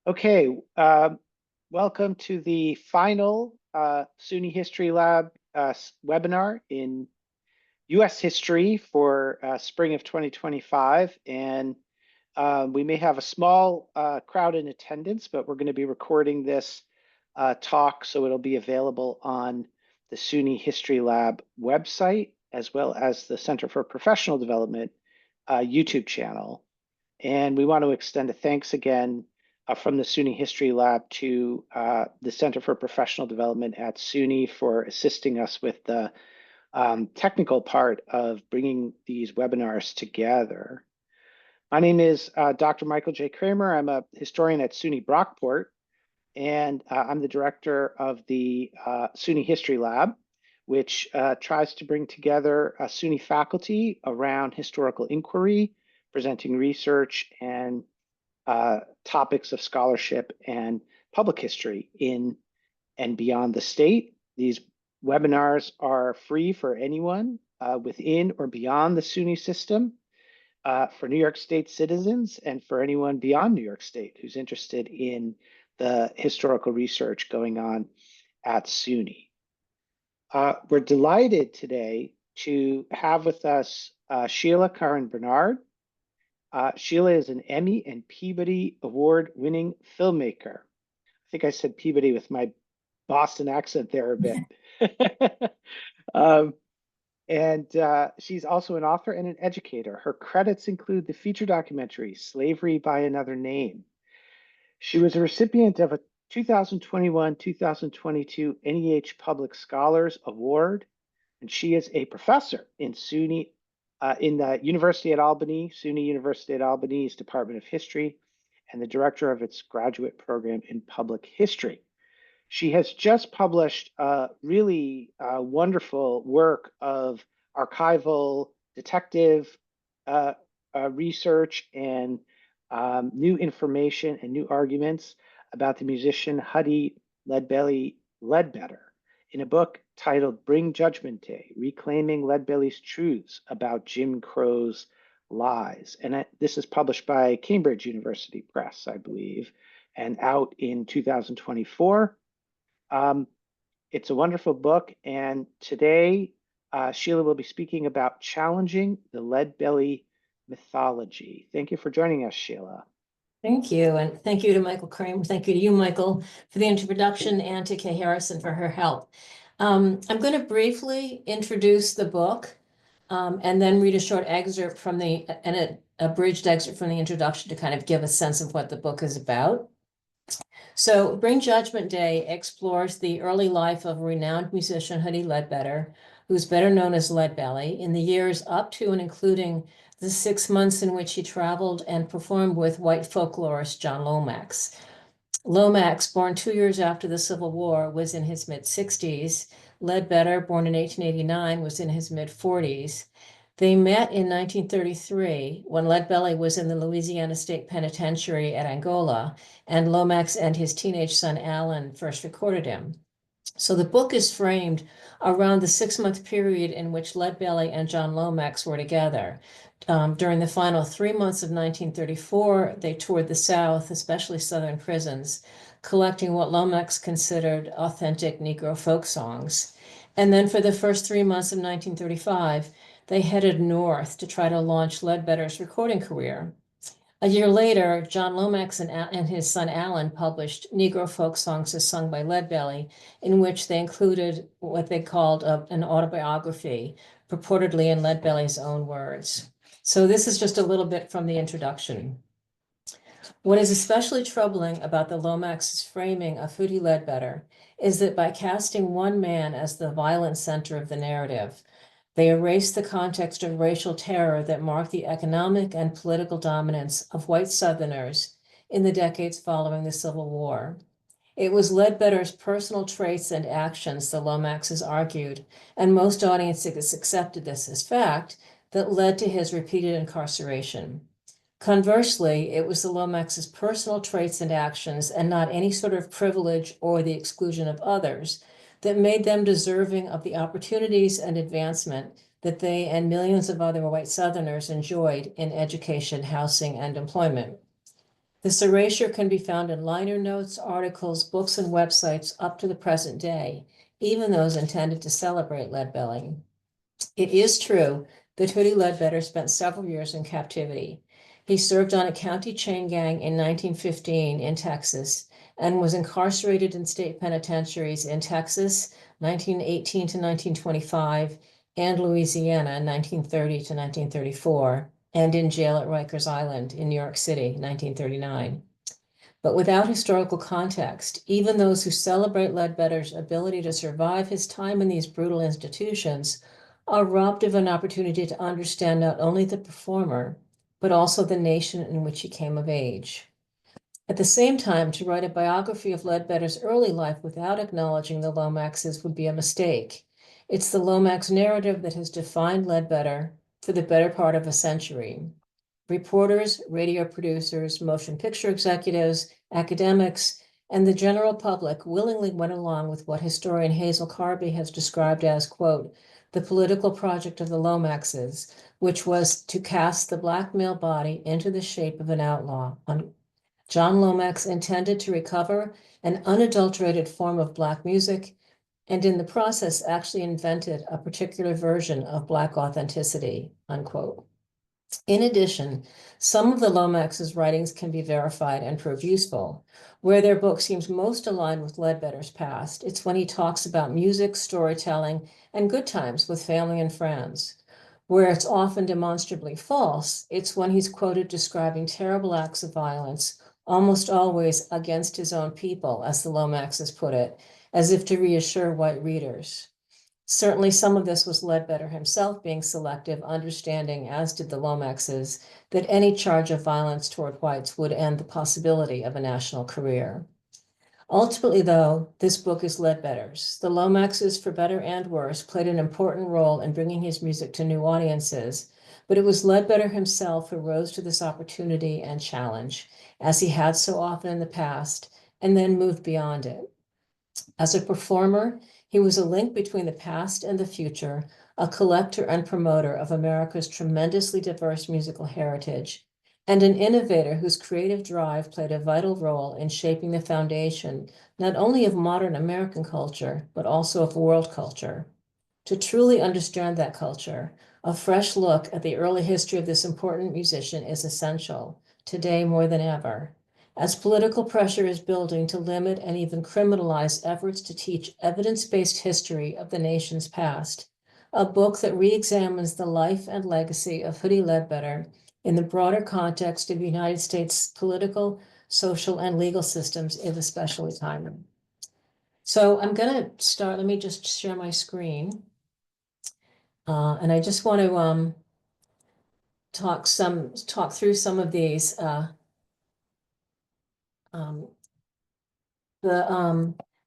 Okay, welcome to the final SUNY History Lab webinar in U.S. history for spring of 2025. And we may have a small crowd in attendance, but we're going to be recording this talk, so it'll be available on the SUNY History Lab website, as well as the Center for Professional Development YouTube channel. And we want to extend a thanks again from the SUNY History Lab to the Center for Professional Development at SUNY for assisting us with the technical part of bringing these webinars together. My name is Dr. Michael J. Kramer. I'm a historian at SUNY Brockport, and I'm the director of the SUNY History Lab, which tries to bring together SUNY faculty around historical inquiry, presenting research and topics of scholarship and public history in and beyond the state. These webinars are free for anyone within or beyond the SUNY system, for New York State citizens, and for anyone beyond New York State who's interested in the historical research going on at SUNY. We're delighted today to have with us Sheila Curran Bernard. Sheila is an Emmy and Peabody Award-winning filmmaker. I think I said Peabody with my Boston accent there a bit. She's also an author and an educator. Her credits include the feature documentary, Slavery by Another Name. She was a recipient of a 2021-2022 NEH Public Scholars Award, and she is a professor in SUNY in the University at Albany, SUNY University at Albany's Department of History, and the director of its graduate program in public history. She has just published really wonderful work of archival detective research and new information and new arguments about the musician Huddie Leadbelly Ledbetter in a book titled Bring Judgment Day, Reclaiming Leadbelly's Truths About Jim Crow's Lies. And this is published by Cambridge University Press, I believe, and out in 2024. It's a wonderful book, and today Sheila will be speaking about challenging the Leadbelly mythology. Thank you for joining us, Sheila. Thank you, and thank you to Michael Kramer. Thank you to you, Michael, for the introduction, and to Kay Harrison for her help. I'm going to briefly introduce the book and then read a short excerpt from the, and an abridged excerpt from the introduction to kind of give a sense of what the book is about. So Bring Judgment Day explores the early life of renowned musician Huddie Ledbetter, who's better known as Leadbelly, in the years up to and including the 6 months in which he traveled and performed with white folklorist John Lomax. Lomax, born 2 years after the Civil War, was in his mid-60s. Ledbetter, born in 1889, was in his mid-40s. They met in 1933 when Leadbelly was in the Louisiana State Penitentiary at Angola, and Lomax and his teenage son Alan first recorded him. So the book is framed around the 6-month period in which Leadbelly and John Lomax were together. During the final 3 months of 1934, they toured the South, especially Southern prisons, collecting what Lomax considered authentic Negro folk songs. And then for the first 3 months of 1935, they headed north to try to launch Ledbetter's recording career. A year later, John Lomax and his son Alan published Negro Folk Songs as Sung by Leadbelly, in which they included what they called an autobiography, purportedly in Leadbelly's own words. So this is just a little bit from the introduction. What is especially troubling about the Lomax's framing of Huddie Ledbetter is that by casting one man as the violent center of the narrative, they erase the context of racial terror that marked the economic and political dominance of white Southerners in the decades following the Civil War. It was Ledbetter's personal traits and actions, the Lomaxes argued, and most audiences accepted this as fact, that led to his repeated incarceration. Conversely, it was the Lomaxes' personal traits and actions, and not any sort of privilege or the exclusion of others, that made them deserving of the opportunities and advancement that they and millions of other white Southerners enjoyed in education, housing, and employment. This erasure can be found in liner notes, articles, books, and websites up to the present day, even those intended to celebrate Leadbelly. It is true that Hoodie Ledbetter spent several years in captivity. He served on a county chain gang in 1915 in Texas and was incarcerated in state penitentiaries in Texas, 1918 to 1925, and Louisiana, 1930 to 1934, and in jail at Rikers Island in New York City, 1939. But without historical context, even those who celebrate Ledbetter's ability to survive his time in these brutal institutions are robbed of an opportunity to understand not only the performer, but also the nation in which he came of age. At the same time, to write a biography of Ledbetter's early life without acknowledging the Lomaxes would be a mistake. It's the Lomax narrative that has defined Ledbetter for the better part of a century. Reporters, radio producers, motion picture executives, academics, and the general public willingly went along with what historian Hazel Carby has described as, quote, the political project of the Lomaxes, which was to cast the black male body into the shape of an outlaw. John Lomax intended to recover an unadulterated form of Black music, and in the process actually invented a particular version of Black authenticity, unquote. In addition, some of the Lomax's writings can be verified and proved useful. Where their book seems most aligned with Ledbetter's past, it's when he talks about music, storytelling, and good times with family and friends. Where it's often demonstrably false, it's when he's quoted describing terrible acts of violence, almost always against his own people, as the Lomaxes put it, as if to reassure white readers. Certainly some of this was Ledbetter himself being selective, understanding, as did the Lomaxes, that any charge of violence toward whites would end the possibility of a national career. Ultimately, though, this book is Ledbetter's. The Lomaxes, for better and worse, played an important role in bringing his music to new audiences, but it was Ledbetter himself who rose to this opportunity and challenge, as he had so often in the past, and then moved beyond it. As a performer, he was a link between the past and the future, a collector and promoter of America's tremendously diverse musical heritage, and an innovator whose creative drive played a vital role in shaping the foundation not only of modern American culture, but also of world culture. To truly understand that culture, a fresh look at the early history of this important musician is essential, today more than ever. As political pressure is building to limit and even criminalize efforts to teach evidence-based history of the nation's past, a book that re-examines the life and legacy of Hoodie Ledbetter in the broader context of the United States political, social, and legal systems is especially timely. So I'm going to start, let me just share my screen. And I just want to talk through some of these.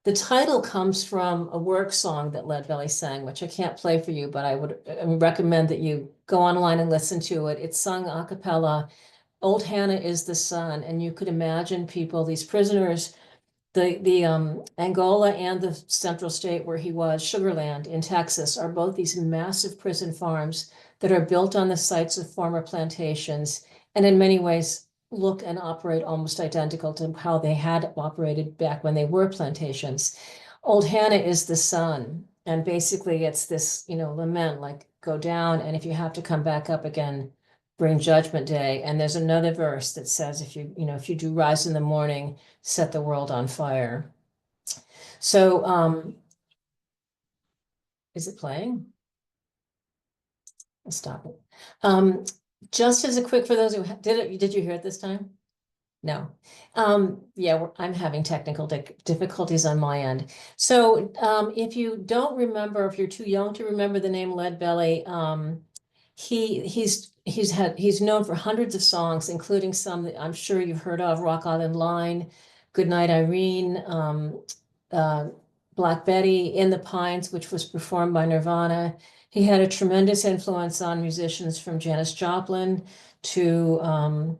The title comes from a work song that Leadbelly sang, which I can't play for you, but I would recommend that you go online and listen to it. It's sung a cappella. Old Hannah is the sun, and you could imagine people, these prisoners, the Angola and the central state where he was, Sugarland in Texas, are both these massive prison farms that are built on the sites of former plantations, and in many ways look and operate almost identical to how they had operated back when they were plantations. Old Hannah is the sun, and basically it's this, lament, like go down, and if you have to come back up again, bring Judgment Day. And there's another verse that says, if you do rise in the morning, set the world on fire. So, is it playing? I'll stop it. Just as a quick, for those who did you hear it this time? No. Yeah, I'm having technical difficulties on my end. So if you don't remember, if you're too young to remember the name Leadbelly, he's known for hundreds of songs, including some that I'm sure you've heard of: Rock Island Line, Goodnight Irene, Black Betty, In the Pines, which was performed by Nirvana. He had a tremendous influence on musicians from Janis Joplin to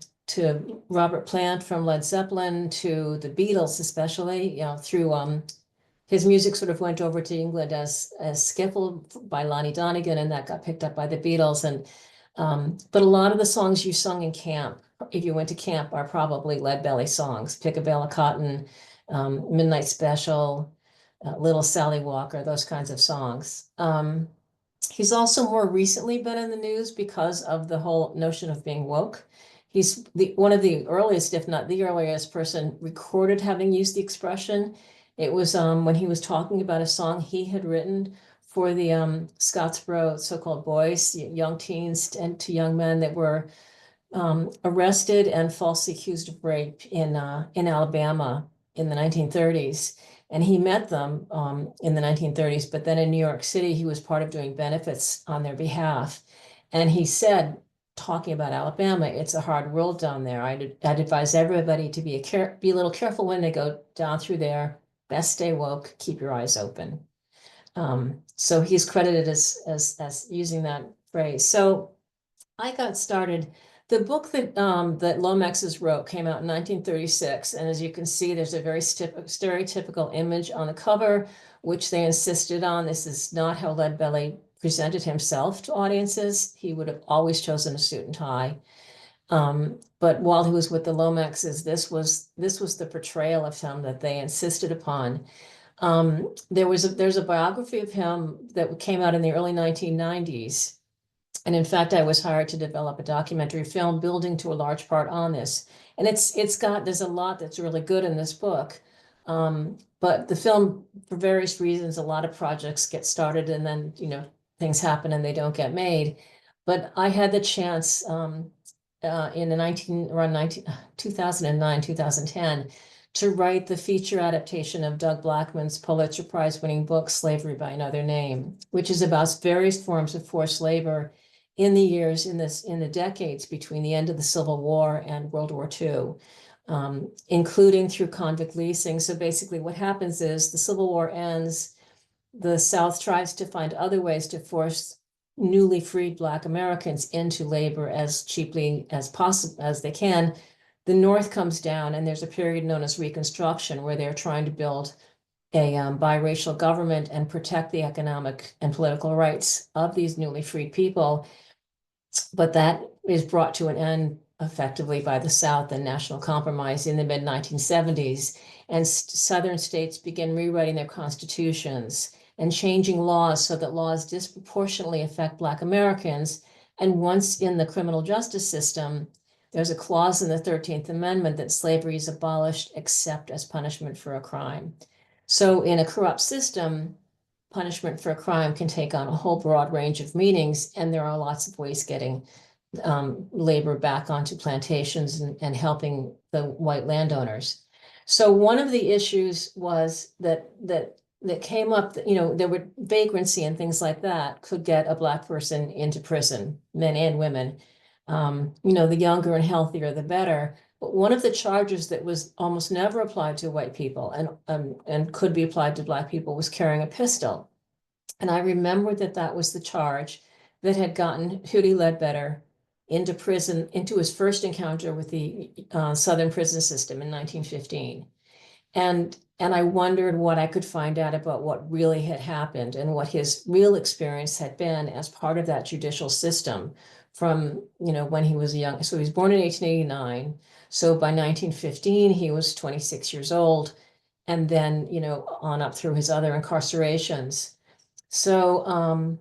Robert Plant from Led Zeppelin to the Beatles, especially, through his music sort of went over to England as Skiffle by Lonnie Donegan, and that got picked up by the Beatles. And but a lot of the songs you sung in camp if you went to camp, are probably Lead Belly songs, Pick a Bale of Cotton, Midnight Special, Little Sally Walker, those kinds of songs. He's also more recently been in the news because of the whole notion of being woke. He's one of the earliest, if not the earliest person recorded having used the expression. It was when he was talking about a song he had written for the Scottsboro so-called boys, young teens and to young men that were arrested and falsely accused of rape in Alabama in the 1930s. And he met them in the 1930s, but then in New York City, he was part of doing benefits on their behalf. And he said, talking about Alabama, it's a hard world down there. I'd advise everybody to be a little careful when they go down through there. Best stay woke, keep your eyes open. So he's credited as using that phrase. So I got started. The book that Lomax's wrote came out in 1936, and as you can see, there's a very stereotypical image on the cover, which they insisted on. This is not how Leadbelly presented himself to audiences. He would have always chosen a suit and tie. But while he was with the Lomaxes, this was the portrayal of him that they insisted upon. There's a biography of him that came out in the early 1990s. And in fact, I was hired to develop a documentary film building to a large part on this. And there's a lot that's really good in this book. But the film, for various reasons, a lot of projects get started and then, things happen and they don't get made. But I had the chance in the 2009, 2010, to write the feature adaptation of Doug Blackman's Pulitzer Prize winning book, Slavery by Another Name, which is about various forms of forced labor in the decades between the end of the Civil War and World War II, including through convict leasing. So basically what happens is the Civil War ends, the South tries to find other ways to force newly freed Black Americans into labor as cheaply as possible as they can. The North comes down and there's a period known as Reconstruction where they're trying to build a biracial government and protect the economic and political rights of these newly freed people. But that is brought to an end effectively by the South and National Compromise in the mid-1970s. And Southern states begin rewriting their constitutions and changing laws so that laws disproportionately affect Black Americans. And once in the criminal justice system, there's a clause in the 13th Amendment that slavery is abolished except as punishment for a crime. So in a corrupt system, punishment for a crime can take on a whole broad range of meanings, and there are lots of ways getting labor back onto plantations and helping the white landowners. So one of the issues was that came up that, there were vagrancy and things like that could get a Black person into prison, men and women. The younger and healthier, the better. But one of the charges that was almost never applied to white people and could be applied to Black people was carrying a pistol. And I remember that was the charge that had gotten Hootie Ledbetter into prison, into his first encounter with the Southern prison system in 1915. And I wondered what I could find out about what really had happened and what his real experience had been as part of that judicial system from, when he was young. So he was born in 1889. So by 1915, he was 26 years old. And then, on up through his other incarcerations. So,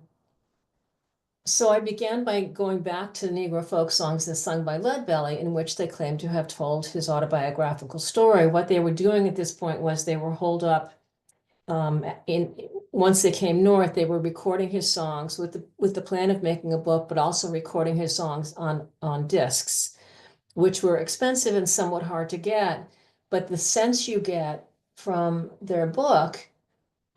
so I began by going back to Negro folk songs as sung by Leadbelly, in which they claimed to have told his autobiographical story. What they were doing at this point was they were holed up. Once they came north, they were recording his songs with the plan of making a book, but also recording his songs on discs, which were expensive and somewhat hard to get. But the sense you get from their book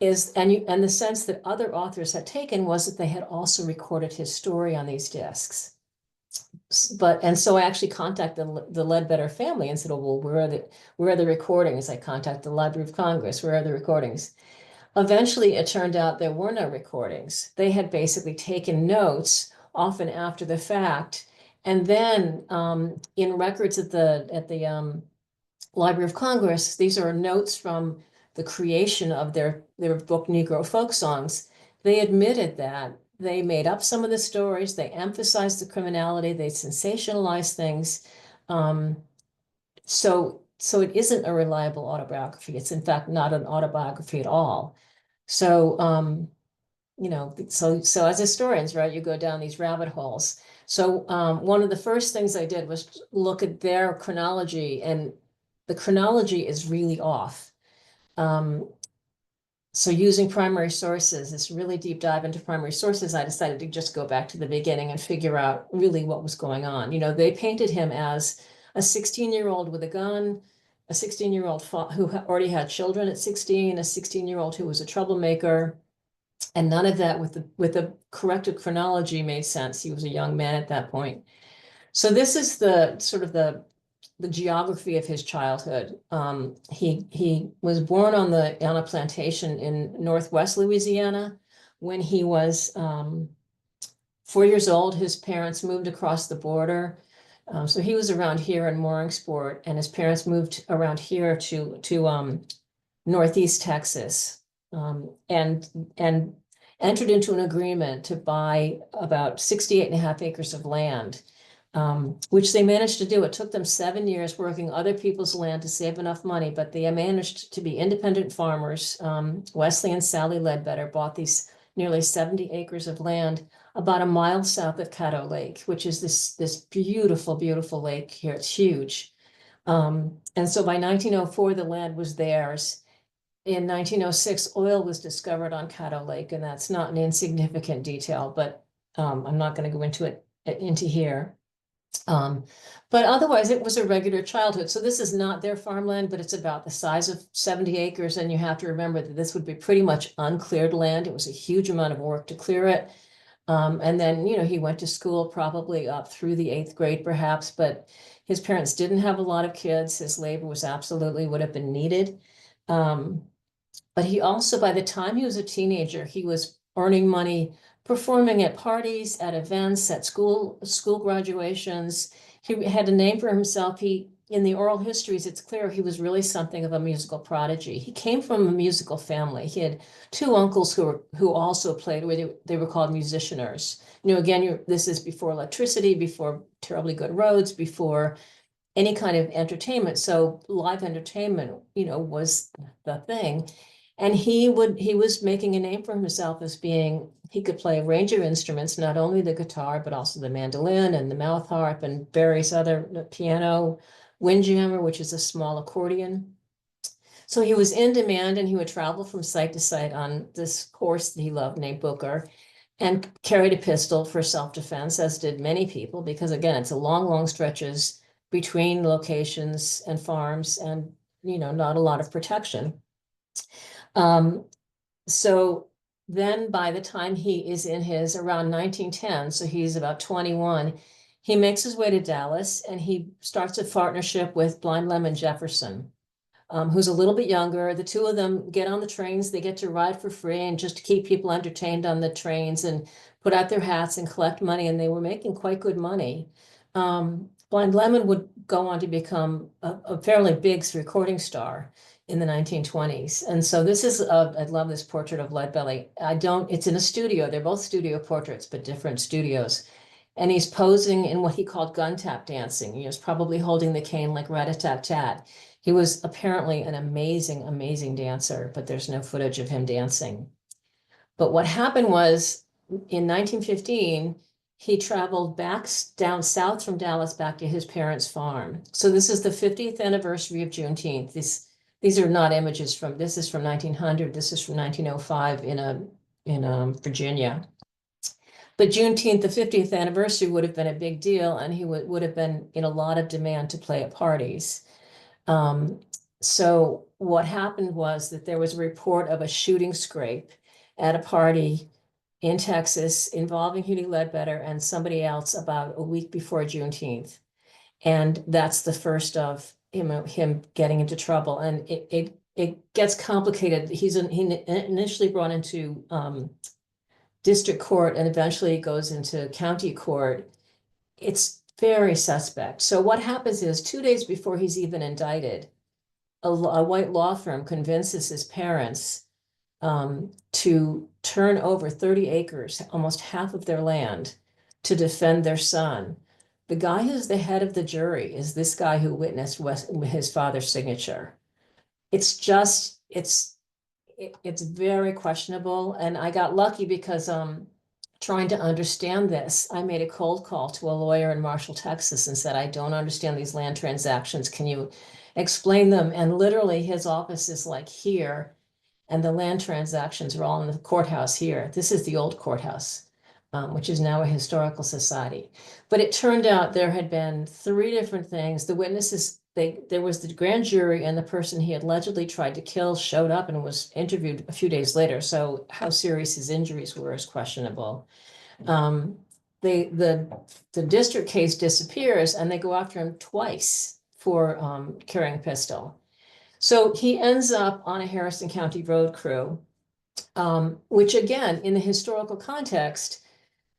is, and the sense that other authors had taken was that they had also recorded his story on these discs. And so I actually contacted the Ledbetter family and said, "Oh, well, where are the recordings?" I contacted the Library of Congress. Where are the recordings? Eventually, it turned out there were no recordings. They had basically taken notes, often after the fact, and then in records at the Library of Congress, these are notes from the creation of their book, Negro Folk Songs. They admitted that they made up some of the stories, they emphasized the criminality, they sensationalized things, So it isn't a reliable autobiography. It's in fact not an autobiography at all. So, so as historians, right, you go down these rabbit holes. So one of the first things I did was look at their chronology, and the chronology is really off. So using primary sources, this really deep dive into primary sources, I decided to just go back to the beginning and figure out really what was going on. They painted him as a 16-year-old with a gun, a 16-year-old who already had children at 16, a 16-year-old who was a troublemaker, and none of that with the corrected chronology made sense. He was a young man at that point. So this is the sort of the geography of his childhood. He was born on a plantation in Northwest Louisiana. When he was 4 years old, his parents moved across the border. So he was around here in Mooringsport, and his parents moved around here to Northeast Texas, and entered into an agreement to buy about 68.5 acres of land, which they managed to do. It took them 7 years working other people's land to save enough money, but they managed to be independent farmers. Wesley and Sally Ledbetter bought these nearly 70 acres of land about a mile south of Caddo Lake, which is this beautiful, beautiful lake here. It's huge. And so by 1904, the land was theirs. In 1906, oil was discovered on Caddo Lake, and that's not an insignificant detail, but I'm not going to go into here. But otherwise, it was a regular childhood. So this is not their farmland, but it's about the size of 70 acres. And you have to remember that this would be pretty much uncleared land. It was a huge amount of work to clear it. And then, he went to school probably up through the 8th grade, perhaps, but his parents didn't have a lot of kids. His labor was absolutely would have been needed. But he also, by the time he was a teenager, he was earning money, performing at parties, at events, at school graduations. He had a name for himself. In the oral histories, it's clear he was really something of a musical prodigy. He came from a musical family. He had two uncles who also played, where they were called musicianers. Again, this is before electricity, before terribly good roads, before any kind of entertainment. So live entertainment, was the thing. And he was making a name for himself as he could play a range of instruments, not only the guitar, but also the mandolin and the mouth harp and various other piano, windjammer, which is a small accordion. So he was in demand, and he would travel from site to site on this horse that he loved named Booker, and carried a pistol for self-defense, as did many people, because again, it's a long, long stretches between locations and farms, and not a lot of protection. So then by the time he is in his around 1910, so he's about 21, he makes his way to Dallas, and he starts a partnership with Blind Lemon Jefferson, who's a little bit younger. The two of them get on the trains. They get to ride for free and just to keep people entertained on the trains and put out their hats and collect money. And they were making quite good money. Blind Lemon would go on to become a fairly big recording star in the 1920s. And so this is, I love this portrait of Leadbelly. It's in a studio. They're both studio portraits, but different studios. And he's posing in what he called gun tap dancing. He was probably holding the cane like rat-a-tat-tat. He was apparently an amazing, amazing dancer, but there's no footage of him dancing. But what happened was, in 1915, he traveled back down south from Dallas back to his parents' farm. So this is the 50th anniversary of Juneteenth. These are not images this is from 1900, this is from 1905 in Virginia. But Juneteenth, the 50th anniversary, would have been a big deal, and he would have been in a lot of demand to play at parties. So what happened was that there was a report of a shooting scrape at a party in Texas involving Hughie Ledbetter and somebody else about a week before Juneteenth. And that's the first of him getting into trouble. And it gets complicated. He initially brought into district court, and eventually goes into county court. It's very suspect. So what happens is, 2 days before he's even indicted, a white law firm convinces his parents to turn over 30 acres, almost half of their land, to defend their son. the guy who's the head of the jury is this guy who witnessed his father's signature. It's just, it's very questionable. And I got lucky because trying to understand this, I made a cold call to a lawyer in Marshall, Texas, and said, I don't understand these land transactions. Can you explain them? And literally his office is like here, and the land transactions are all in the courthouse here. This is the old courthouse, which is now a historical society. But it turned out there had been three different things. The witnesses, there was the grand jury, and the person he had allegedly tried to kill showed up and was interviewed a few days later. So how serious his injuries were is questionable. The district case disappears, and they go after him twice for carrying a pistol. So he ends up on a Harrison County road crew, which again, in the historical context,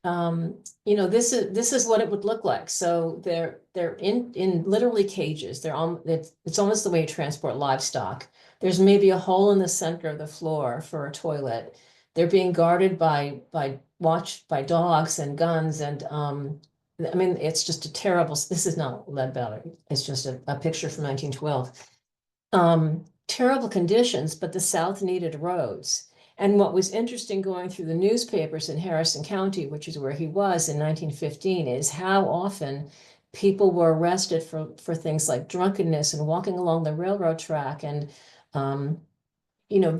this is what it would look like. So they're in literally cages. It's almost the way you transport livestock. There's maybe a hole in the center of the floor for a toilet. They're being guarded watched by dogs and guns, and I mean, it's just a terrible. This is not Leadbelly. It's just a picture from 1912. Terrible conditions, but the South needed roads. And what was interesting going through the newspapers in Harrison County, which is where he was in 1915, is how often people were arrested for things like drunkenness and walking along the railroad track and,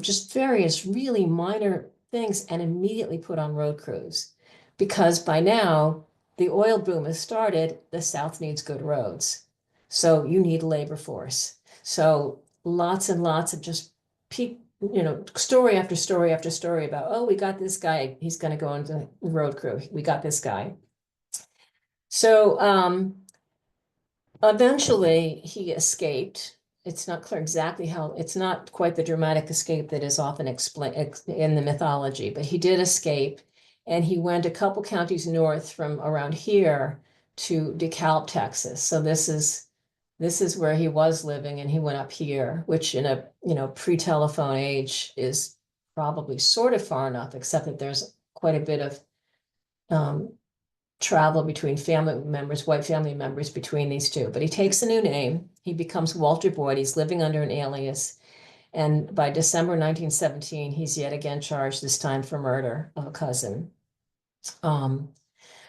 just various really minor things, and immediately put on road crews. Because by now, the oil boom has started, the South needs good roads. So you need a labor force. So lots and lots of just story after story after story about, oh, we got this guy, he's going to go into the road crew. We got this guy. So eventually he escaped. It's not clear exactly how, it's not quite the dramatic escape that is often explained in the mythology, but he did escape, and he went a couple counties north from around here to DeKalb, Texas. So this is where he was living, and he went up here, which in a pre-telephone age is probably sort of far enough, except that there's quite a bit of travel between family members, white family members between these two. But he takes a new name. He becomes Walter Boyd. He's living under an alias. And by December 1917, he's yet again charged, this time for murder of a cousin.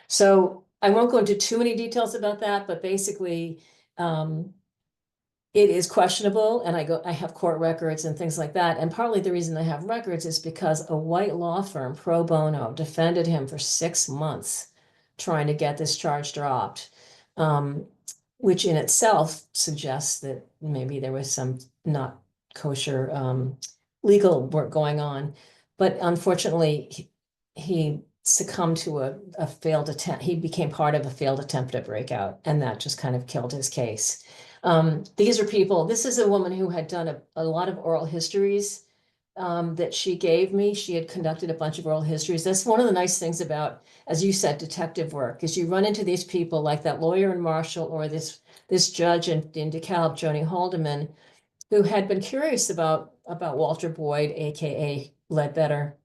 So I won't go into too many details about that, but basically, it is questionable, and I have court records and things like that. And partly the reason I have records is because a white law firm, pro bono, defended him for 6 months trying to get this charge dropped, which in itself suggests that maybe there was some not kosher legal work going on. But unfortunately, he succumbed to a failed attempt. He became part of a failed attempt at breakout, and that just kind of killed his case. These are people, this is a woman who had done a lot of oral histories that she gave me. She had conducted a bunch of oral histories. That's one of the nice things about, as you said, detective work, is you run into these people like that lawyer in Marshall, or this judge in DeKalb, Joni Haldeman, who had been curious about Walter Boyd, AKA Ledbetter,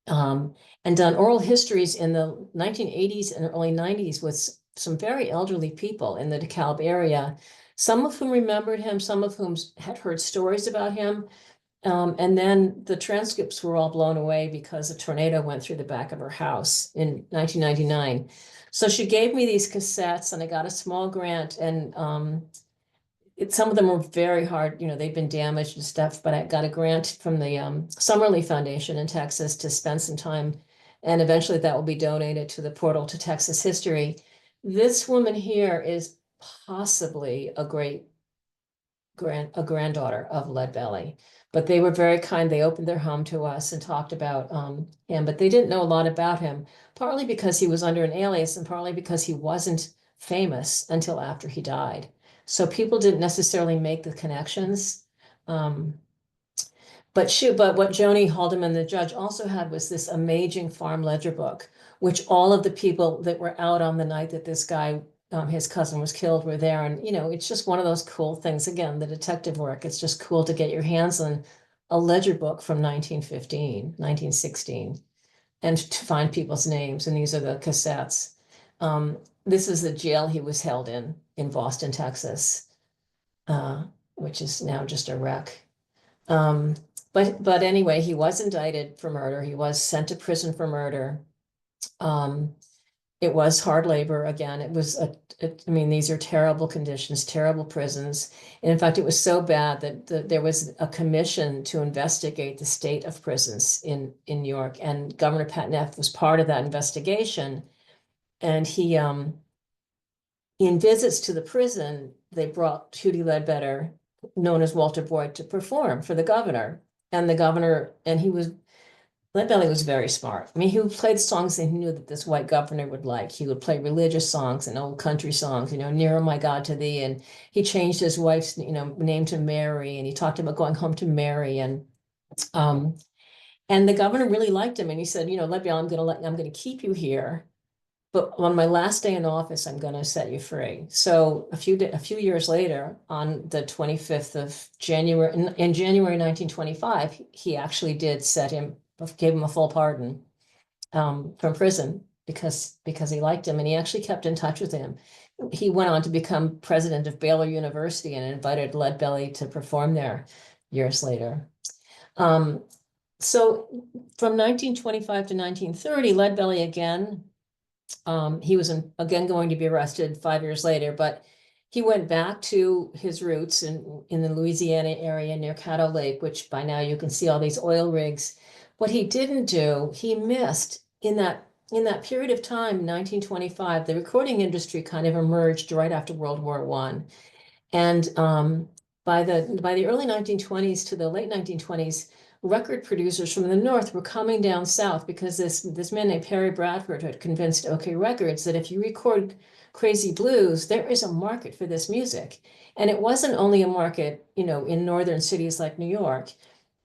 and done oral histories in the 1980s and early 90s with some very elderly people in the DeKalb area, some of whom remembered him, some of whom had heard stories about him. And then the transcripts were all blown away because a tornado went through the back of her house in 1999. So she gave me these cassettes, and I got a small grant, and some of them were very hard, they've been damaged and stuff, but I got a grant from the Summerlee Foundation in Texas to spend some time, and eventually that will be donated to the Portal to Texas History. This woman here is possibly a granddaughter of Leadbelly, but they were very kind. They opened their home to us and talked about him, but they didn't know a lot about him, partly because he was under an alias and partly because he wasn't famous until after he died. So people didn't necessarily make the connections. But what Joni Haldeman, the judge, also had was this amazing farm ledger book, which all of the people that were out on the night that this guy, his cousin, was killed, were there. And, it's just one of those cool things. Again, the detective work, it's just cool to get your hands on a ledger book from 1915, 1916, and to find people's names. And these are the cassettes. This is the jail he was held in Boston, Texas, which is now just a wreck. But anyway, he was indicted for murder. He was sent to prison for murder. It was hard labor again. I mean, these are terrible conditions, terrible prisons. And in fact, it was so bad that there was a commission to investigate the state of prisons in New York, and Governor Pat Neff was part of that investigation. And in visits to the prison, they brought Hootie Ledbetter, known as Walter Boyd, to perform for the governor. And the governor, Ledbetter was very smart. I mean, he played songs that he knew that this white governor would like. He would play religious songs and old country songs, Nearer My God to Thee. And he changed his wife's, name to Mary. And he talked about going home to Mary. And the governor really liked him. And he said, Ledbetter, I'm going to keep you here. But on my last day in office, I'm going to set you free. So a few years later, on the 25th of January, in January 1925, he actually gave him a full pardon from prison because he liked him, and he actually kept in touch with him. He went on to become president of Baylor University and invited Leadbelly to perform there years later. So from 1925 to 1930, Leadbelly again. He was again going to be arrested 5 years later, but he went back to his roots in the Louisiana area near Caddo Lake, which by now you can see all these oil rigs. What he didn't do, he missed in that period of time, 1925, the recording industry kind of emerged right after World War I. And by the early 1920s to the late 1920s, record producers from the North were coming down south because this man named Perry Bradford had convinced OK Records that if you record crazy blues, there is a market for this music. And it wasn't only a market, in northern cities like New York.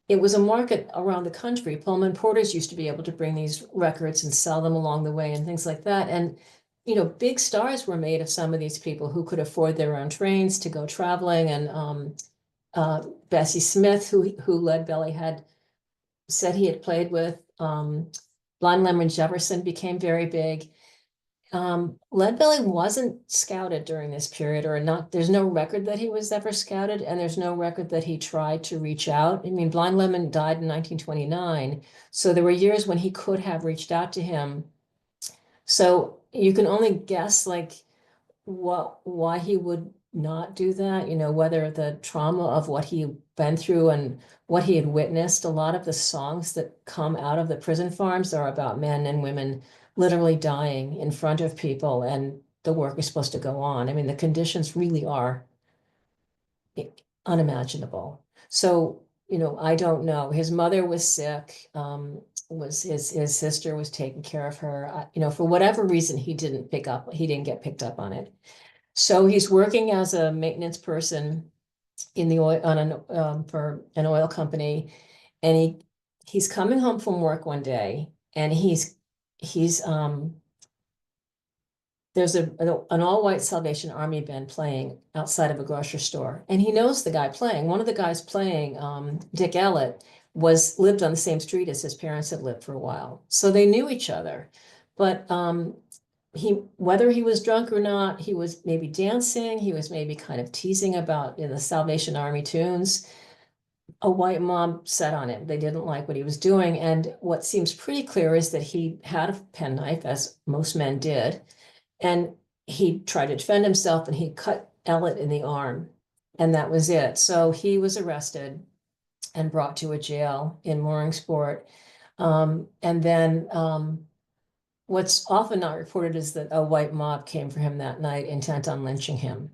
It was a market around the country. Pullman porters used to be able to bring these records and sell them along the way and things like that. And big stars were made of some of these people who could afford their own trains to go traveling. And Bessie Smith, who Leadbelly had said he had played with. Blind Lemon Jefferson became very big. Leadbelly wasn't scouted during this period, or not. There's no record that he was ever scouted, and there's no record that he tried to reach out. I mean, Blind Lemon died in 1929, so there were years when he could have reached out to him. So you can only guess, why he would not do that, whether the trauma of what he been through and what he had witnessed. A lot of the songs that come out of the prison farms are about men and women literally dying in front of people, and the work is supposed to go on. I mean, the conditions really are unimaginable. So, I don't know. His mother was sick. His sister was taking care of her. For whatever reason, he didn't get picked up on it. So he's working as a maintenance person in the oil for an oil company, and he's coming home from work one day, and there's an all-white Salvation Army band playing outside of a grocery store, and he knows the guy playing. One of the guys playing, Dick Ellett, lived on the same street as his parents had lived for a while, so they knew each other. But whether he was drunk or not, he was maybe dancing, he was maybe kind of teasing about the Salvation Army tunes. A white mob set on him. They didn't like what he was doing. And what seems pretty clear is that he had a penknife, as most men did. And he tried to defend himself, and he cut Ellett in the arm. And that was it. So he was arrested and brought to a jail in Mooringsport. And then what's often not reported is that a white mob came for him that night, intent on lynching him.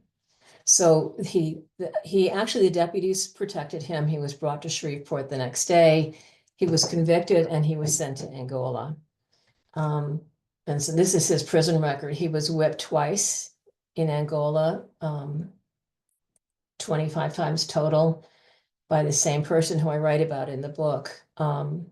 So the deputies protected him. He was brought to Shreveport the next day. He was convicted, and he was sent to Angola. And so this is his prison record. He was whipped twice in Angola, 25 times total, by the same person who I write about in the book. And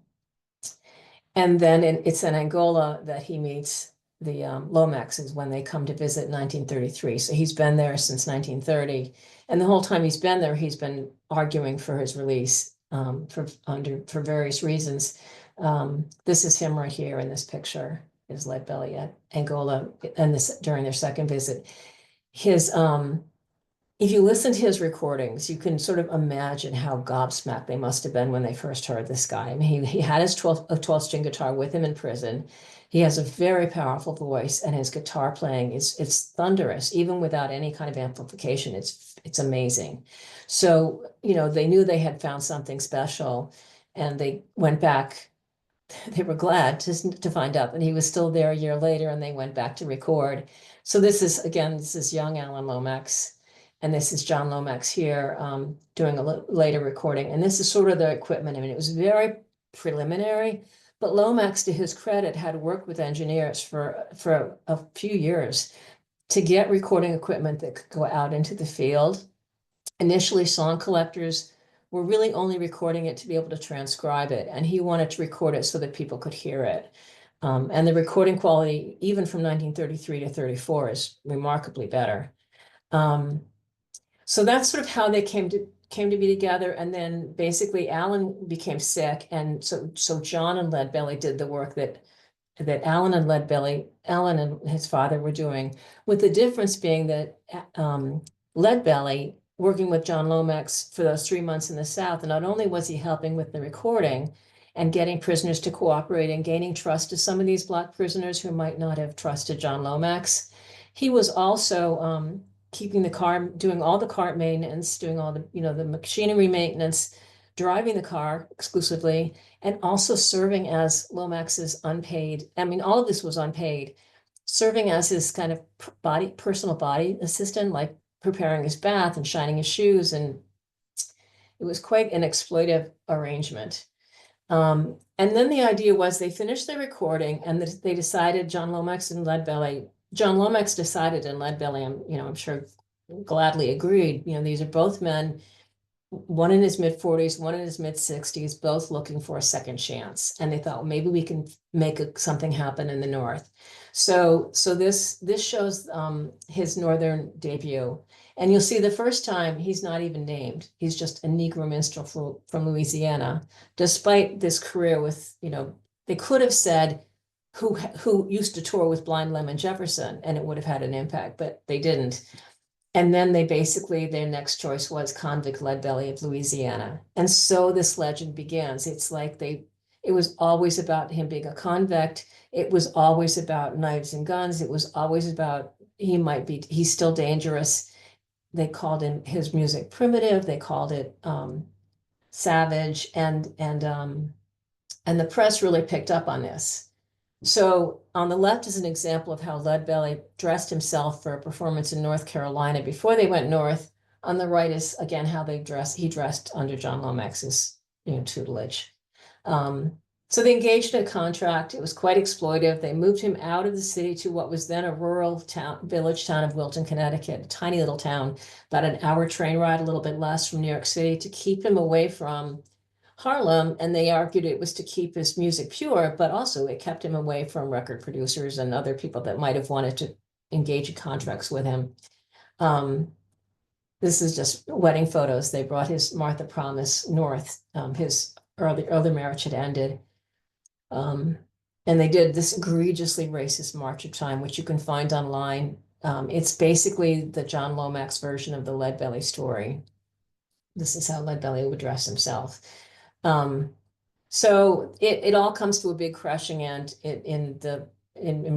then it's in Angola that he meets the Lomaxes when they come to visit in 1933. So he's been there since 1930. And the whole time he's been there, he's been arguing for his release for various reasons. This is him right here in this picture. is Leadbelly at Angola and this during their second visit. His if you listen to his recordings, you can sort of imagine how gobsmacked they must have been when they first heard this guy. I mean, he had his 12-string guitar with him in prison. He has a very powerful voice, and his guitar playing it's thunderous, even without any kind of amplification. It's amazing. So, they knew they had found something special, and they went back. They were glad to find out that he was still there a year later, and they went back to record. So this is young Alan Lomax, and this is John Lomax here doing a later recording. And this is sort of the equipment. I mean, it was very preliminary, but Lomax, to his credit, had worked with engineers for a few years to get recording equipment that could go out into the field. Initially, song collectors were really only recording it to be able to transcribe it, and he wanted to record it so that people could hear it. And the recording quality, even from 1933 to 34, is remarkably better. So that's sort of how they came to be together. And then basically Alan became sick, and so John and Leadbelly did the work that Alan and his father were doing, with the difference being that Leadbelly, working with John Lomax for those 3 months in the South, and not only was he helping with the recording and getting prisoners to cooperate and gaining trust to some of these Black prisoners who might not have trusted John Lomax, he was also keeping the car, doing all the cart maintenance, doing all the, the machinery maintenance, driving the car exclusively, and also serving as Lomax's unpaid, I mean, all of this was unpaid, serving as his kind of personal body assistant, like preparing his bath and shining his shoes. And it was quite an exploitive arrangement. And then the idea was they finished their recording, and they decided, John Lomax decided, and Leadbelly, I'm sure gladly agreed, these are both men, one in his mid-40s, one in his mid-60s, both looking for a second chance. And they thought, well, maybe we can make something happen in the North. So this shows his Northern debut. And you'll see the first time he's not even named. He's just a Negro minstrel from Louisiana, despite this career with, they could have said who used to tour with Blind Lemon Jefferson, and it would have had an impact, but they didn't. And then their next choice was Convict Leadbelly of Louisiana. And so this legend begins. It's like it was always about him being a convict. It was always about knives and guns. It was always about he's still dangerous. They called his music primitive. They called it savage. And the press really picked up on this. So on the left is an example of how Leadbelly dressed himself for a performance in North Carolina before they went north. On the right is, again, how he dressed under John Lomax's tutelage. So they engaged in a contract. It was quite exploitive. They moved him out of the city to what was then a rural village town of Wilton, Connecticut, a tiny little town, about an hour train ride, a little bit less, from New York City, to keep him away from Harlem. And they argued it was to keep his music pure, but also it kept him away from record producers and other people that might have wanted to engage in contracts with him. This is just wedding photos. They brought his Martha Promise north. His early marriage had ended. And they did this egregiously racist March of Time, which you can find online. It's basically the John Lomax version of the Leadbelly story. This is how Leadbelly would dress himself. So it all comes to a big crashing end in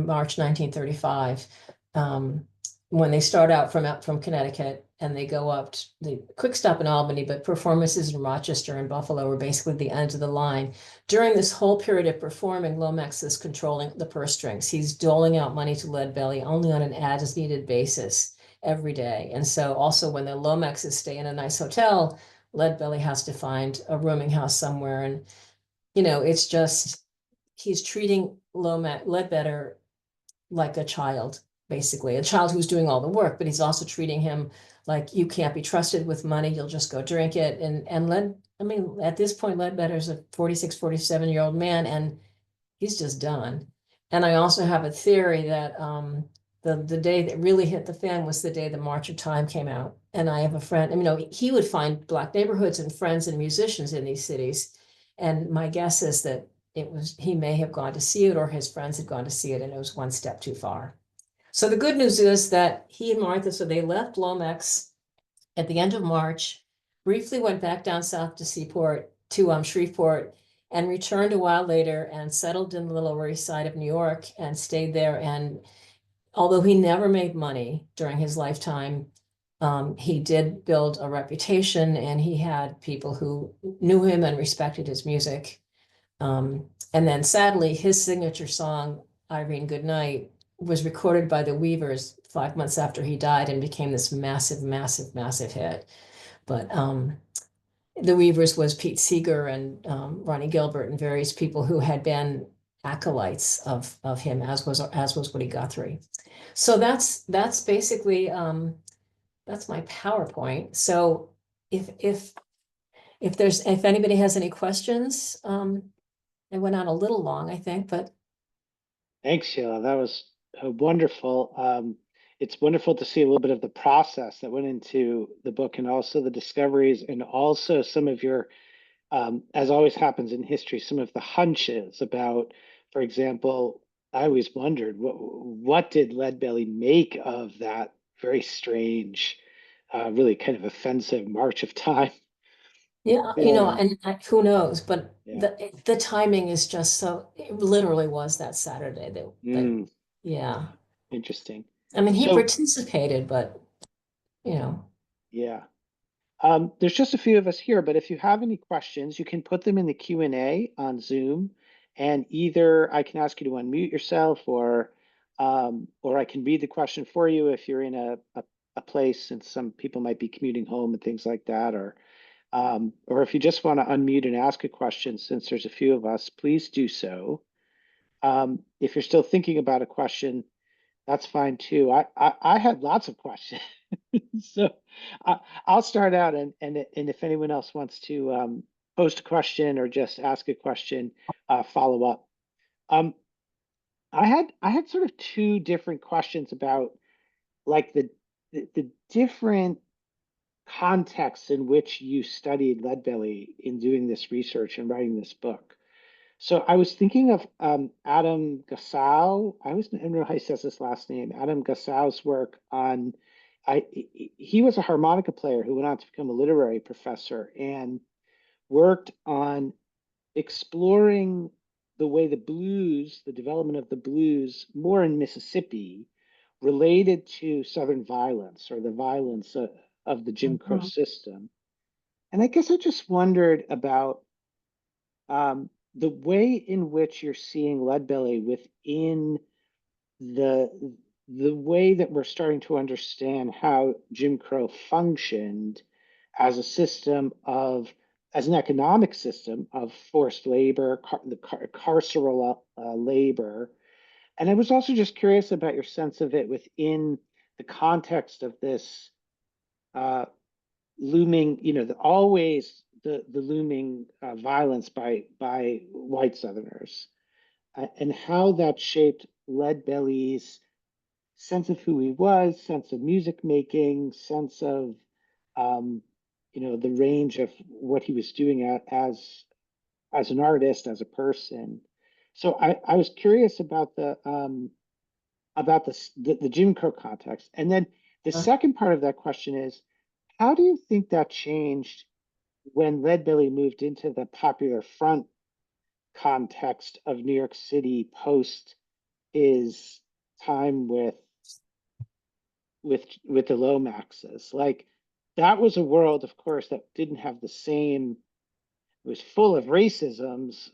March 1935, when they start out from Connecticut, and they go up to the quick stop in Albany, but performances in Rochester and Buffalo were basically the end of the line. During this whole period of performing, Lomax is controlling the purse strings. He's doling out money to Leadbelly only on an as-needed basis every day. And so also when the Lomaxes stay in a nice hotel, Leadbelly has to find a rooming house somewhere. And, it's just, he's treating Leadbetter like a child, basically, a child who's doing all the work, but he's also treating him like, you can't be trusted with money. You'll just go drink it. And at this point, Leadbetter's a 46, 47-year-old man, and he's just done. And I also have a theory that the day that really hit the fan was the day the March of Time came out. And I have a friend, he would find Black neighborhoods and friends and musicians in these cities. And my guess is that he may have gone to see it, or his friends had gone to see it, and it was one step too far. So the good news is that he and Martha, so they left Lomax at the end of March, briefly went back down south to Shreveport, and returned a while later and settled in the Lower East Side of New York and stayed there. And although he never made money during his lifetime, he did build a reputation, and he had people who knew him and respected his music. And then sadly, his signature song, Irene Goodnight, was recorded by the Weavers 5 months after he died and became this massive, massive, massive hit. But the Weavers was Pete Seeger and Ronnie Gilbert and various people who had been acolytes of him, as was Woody Guthrie. So that's basically that's my PowerPoint. So if anybody has any questions, I went on a little long, I think, but Thanks, Sheila. That was wonderful. It's wonderful to see a little bit of the process that went into the book, and also the discoveries, and also some of your, as always happens in history, some of the hunches about, for example, I always wondered what did Leadbelly make of that very strange, really kind of offensive march of time. yeah, Yeah, and who knows, but yeah. the timing is just so, it literally was that Saturday that, Mm, yeah. interesting. I mean, he So, participated, but, you know. yeah. There's just a few of us here, but if you have any questions, you can put them in the Q&A on Zoom, and either I can ask you to unmute yourself, or I can read the question for you if you're in a place, and some people might be commuting home and things like that, or if you just want to unmute and ask a question, since there's a few of us, please do so. If you're still thinking about a question, that's fine too. I had lots of questions. So I'll start out, and if anyone else wants to post a question or just ask a question, follow up. Um, I had sort of two different questions about, like, the different contexts in which you studied Leadbelly in doing this research and writing this book. So I was thinking of Adam Gassau. I don't know how he says his last name. Adam Gassau's work on, he was a harmonica player who went on to become a literary professor and worked on exploring the way the blues, the development of the blues, more in Mississippi, related to Southern violence, or the violence of the Jim Crow Mhm. system. And I guess I just wondered about the way in which you're seeing Leadbelly within the the way that we're starting to understand how Jim Crow functioned as a system of, as an economic system of forced labor, carceral labor. And I was also just curious about your sense of it within the context of this uh, looming, always the looming violence by white Southerners, and how that shaped Leadbelly's sense of who he was, sense of music making, sense of um, the range of what he was doing as an artist, as a person. So I was curious about the Jim Crow context, and then the second part of that question is, how do you think that changed when Leadbelly moved into the Popular Front context of New York City post his time with the Lomaxes? Like, that was a world, of course, that didn't have the same. It was full of racisms,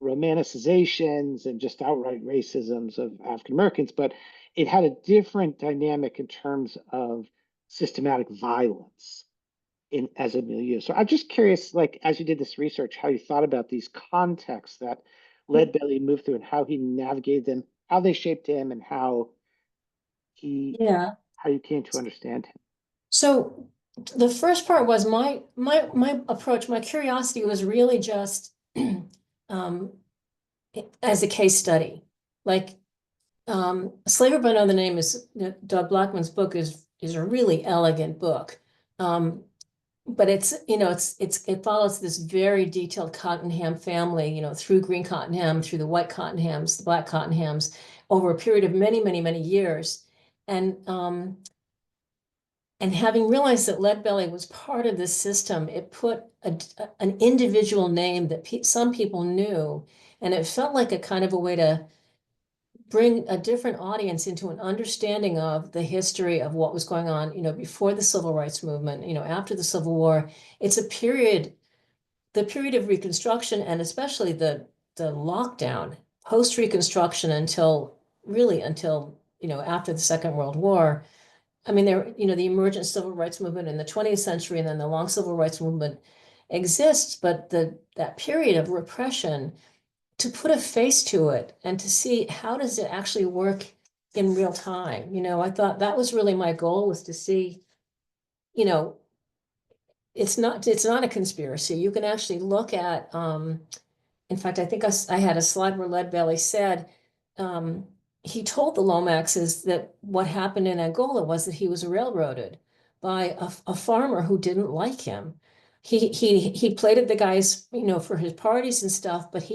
romanticizations, and just outright racisms of African Americans, but it had a different dynamic in terms of systematic violence in as a milieu. So I'm just curious, like, as you did this research, how you thought about these contexts that Leadbelly moved through, and how he navigated them, how they shaped him, and he Yeah. how you came to understand him. So the first part was my approach, my curiosity was really just um, as a case study. Like, Slaver by Another Name is, Doug Blackman's book is a really elegant book. Um, but it follows this very detailed Cottenham family, through Green Cottenham, through the White Cottenhams, the Black Cottenhams, over a period of many, many, many years. And having realized that Leadbelly was part of this system, it put an individual name that some people knew, and it felt like a kind of a way to bring a different audience into an understanding of the history of what was going on, before the Civil Rights Movement, after the Civil War. It's the period of Reconstruction, and especially the lockdown post Reconstruction until after the Second World War. I mean, the emergent civil rights movement in the 20th century, and then the long civil rights movement exists, but that period of repression, to put a face to it and to see how does it actually work in real time. I thought that was really my goal, was to see, you know, it's not a conspiracy. You can actually look at, in fact, I think I had a slide where Leadbelly said, um, he told the Lomaxes that what happened in Angola was that he was railroaded by a farmer who didn't like him. He played at the guys, for his parties and stuff, but